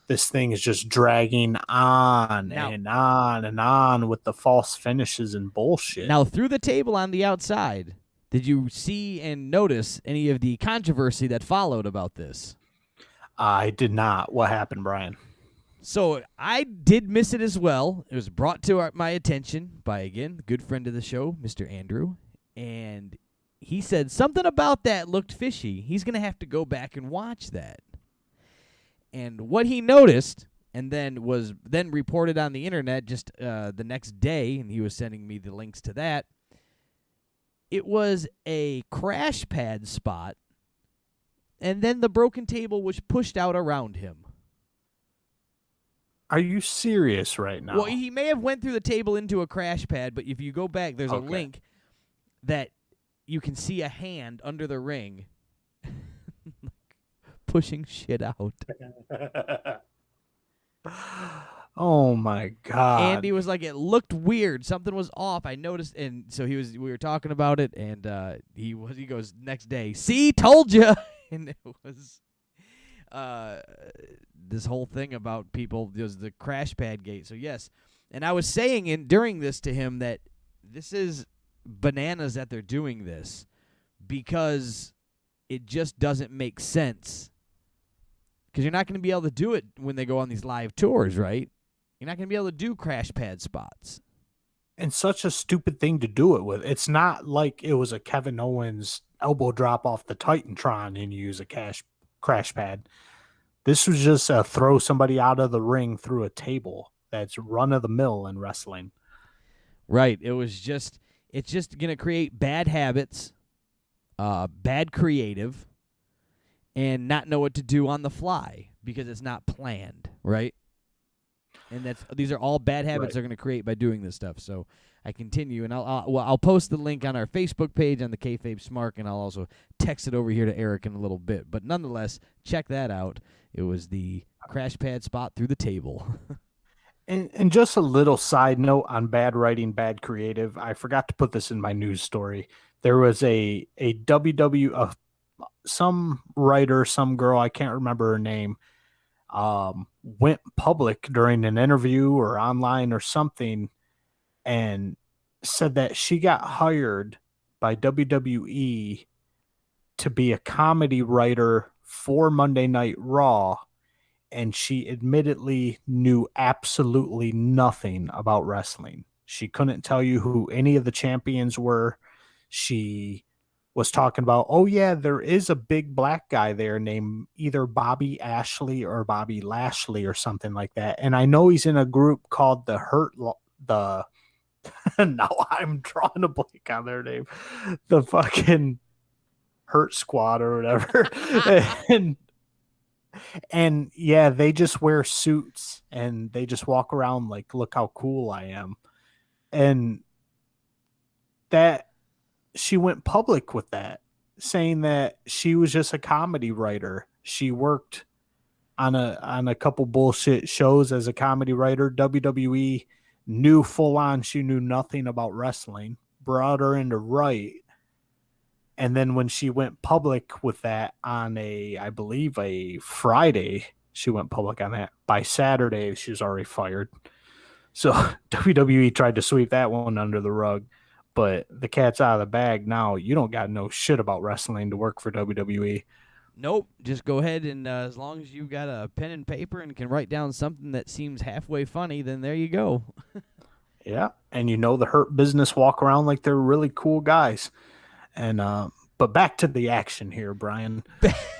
This thing is just dragging on and on and on with the false finishes and bullshit. Now, through the table on the outside, did you see and notice any of the controversy that followed about this? I did not. What happened, Brian? So I did miss it as well. It was brought to my attention by, again, a good friend of the show, Mr. Andrew, and he said something about that looked fishy. He's going to have to go back and watch that. And what he noticed, and then was then reported on the internet just the next day, and he was sending me the links to that, it was a crash pad spot, and then the broken table was pushed out around him. Are you serious right now? Well, he may have went through the table into a crash pad, but if you go back, there's a link that you can see a hand under the ring pushing shit out. Oh my God. Andy was like, it looked weird. Something was off. I noticed, and so we were talking about it, and he goes next day. See, told you, and it was uh this whole thing about people. There's the crash pad gate. So yes, and I was saying during this to him that this is bananas that they're doing this because it just doesn't make sense. Because you're not going to be able to do it when they go on these live tours, right? You're not going to be able to do crash pad spots. And such a stupid thing to do it with. It's not like it was a Kevin Owens elbow drop off the Titantron and you use a crash pad. This was just throw somebody out of the ring through a table. That's run of the mill in wrestling. Right. It's just going to create bad habits, bad creative, and not know what to do on the fly because it's not planned, right? And these are all bad habits they're going to create by doing this stuff. So I continue, and I'll post the link on our Facebook page on the KayFabe Smark, and I'll also text it over here to Eric in a little bit. But nonetheless, check that out. It was the crash pad spot through the table. And just a little side note on bad writing, bad creative. I forgot to put this in my news story. There was a some writer, some girl, I can't remember her name, went public during an interview or online or something and said that she got hired by WWE to be a comedy writer for Monday Night Raw, and she admittedly knew absolutely nothing about wrestling. She couldn't tell you who any of the champions were. She was talking about, oh yeah, there is a big black guy there named either Bobby Ashley or Bobby Lashley or something like that. And I know he's in a group called the now I'm drawing a blank on their name. The fucking Hurt Squad or whatever. and yeah, they just wear suits and they just walk around like, look how cool I am. And that she went public with that, saying that she was just a comedy writer. She worked on a couple bullshit shows as a comedy writer. WWE knew full on she knew nothing about wrestling, brought her in to write. And then when she went public with that on I believe a Friday, she went public on that. By Saturday, she was already fired. So WWE tried to sweep that one under the rug. But the cat's out of the bag now. You don't got no shit about wrestling to work for WWE. Nope. Just go ahead and as long as you've got a pen and paper and can write down something that seems halfway funny, then there you go. Yeah. And the Hurt Business walk around like they're really cool guys. And but back to the action here, Brian.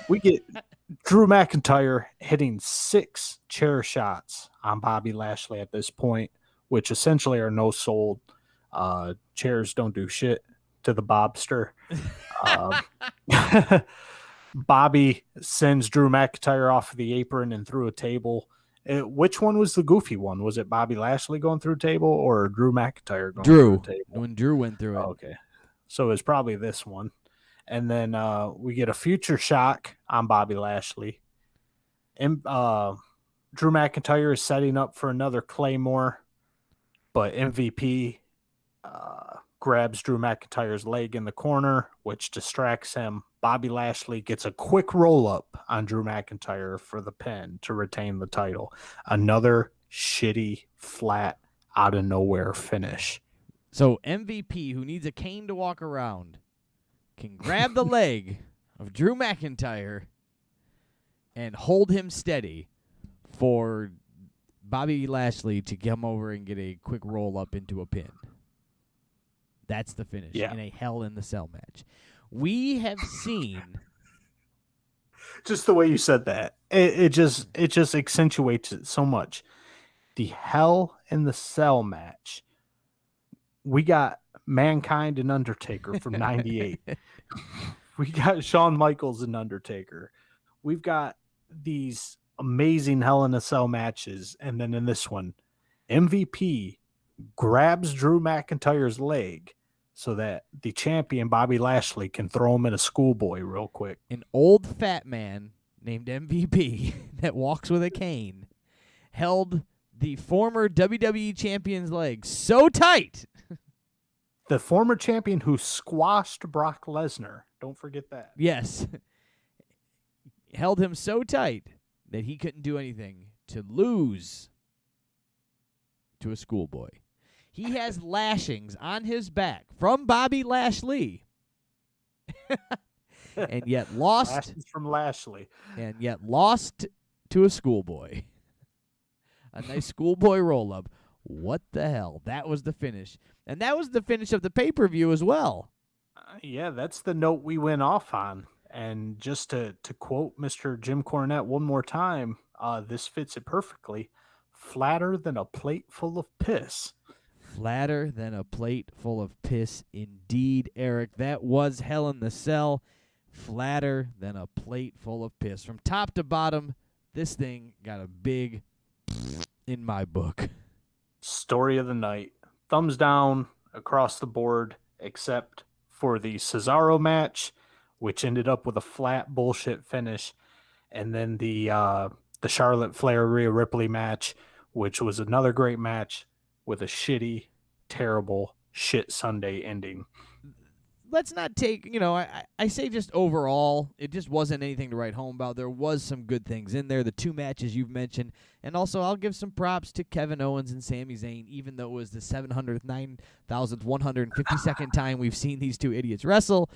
We get Drew McIntyre hitting 6 chair shots on Bobby Lashley at this point, which essentially are no sold. Chairs don't do shit to the Bobster. Bobby sends Drew McIntyre off the apron and through a table. Which one was the goofy one? Was it Bobby Lashley going through a table or Drew McIntyre going through a table? When Drew went through it. Okay. So it's probably this one. And then we get a future shock on Bobby Lashley. And Drew McIntyre is setting up for another Claymore, but MVP grabs Drew McIntyre's leg in the corner, which distracts him. Bobby Lashley gets a quick roll-up on Drew McIntyre for the pin to retain the title. Another shitty, flat, out-of-nowhere finish. So MVP, who needs a cane to walk around, can grab the leg of Drew McIntyre and hold him steady for Bobby Lashley to come over and get a quick roll-up into a pin. That's the finish in a Hell in the Cell match. We have seen... Just the way you said that. It just accentuates it so much. The Hell in the Cell match. We got Mankind and Undertaker from 98. We got Shawn Michaels and Undertaker. We've got these amazing Hell in a Cell matches. And then in this one, MVP grabs Drew McIntyre's leg so that the champion, Bobby Lashley, can throw him in a schoolboy real quick. An old fat man named MVP that walks with a cane held the former WWE champion's leg so tight. The former champion who squashed Brock Lesnar. Don't forget that. Yes. Held him so tight that he couldn't do anything to lose to a schoolboy. He has lashings on his back from Bobby Lashley. and yet lost Lashings from Lashley. And yet lost to a schoolboy. A nice schoolboy roll-up. What the hell? That was the finish. And that was the finish of the pay-per-view as well. Yeah, that's the note we went off on. And just to quote Mr. Jim Cornette one more time, this fits it perfectly. Flatter than a plate full of piss. Flatter than a plate full of piss. Indeed, Eric. That was Hell in the Cell. Flatter than a plate full of piss. From top to bottom, this thing got a big in my book. Story of the night. Thumbs down across the board, except for the Cesaro match, which ended up with a flat bullshit finish, and then the Charlotte Flair Rhea Ripley match, which was another great match with a shitty, terrible, shit Sunday ending. Let's not take, I say just overall, it just wasn't anything to write home about. There was some good things in there, the two matches you've mentioned, and also I'll give some props to Kevin Owens and Sami Zayn, even though it was the 709,152nd time we've seen these two idiots wrestle.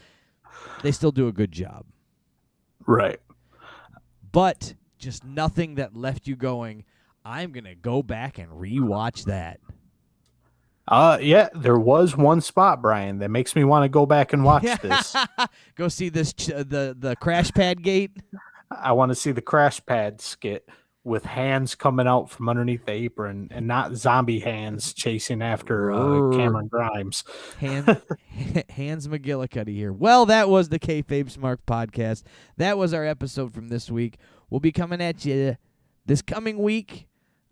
They still do a good job. Right. But just nothing that left you going, I'm going to go back and rewatch that. Yeah, there was one spot, Brian, that makes me want to go back and watch this. Go see this the crash pad gate. I want to see the crash pad skit with hands coming out from underneath the apron and not zombie hands chasing after Cameron Grimes. Hands McGillicuddy here. Well, that was the KayFabe Smark podcast. That was our episode from this week. We'll be coming at you this coming week.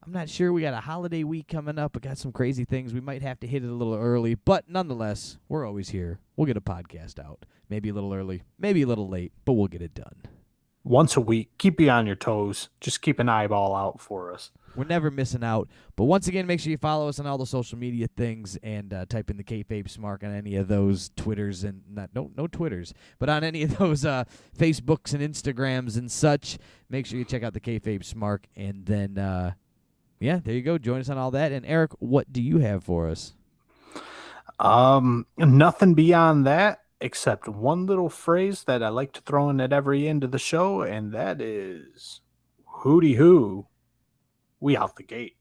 I'm not sure. We got a holiday week coming up. We got some crazy things. We might have to hit it a little early, but nonetheless, we're always here. We'll get a podcast out. Maybe a little early, maybe a little late, but we'll get it done. Once a week. Keep you on your toes. Just keep an eyeball out for us. We're never missing out. But once again, make sure you follow us on all the social media things and type in the KayFabe Smark on any of those Twitters and no Twitters, but on any of those Facebooks and Instagrams and such. Make sure you check out the KayFabe Smark, and then yeah, there you go. Join us on all that. And Eric, what do you have for us? Nothing beyond that, except one little phrase that I like to throw in at every end of the show, and that is, hooty hoo, we out the gate.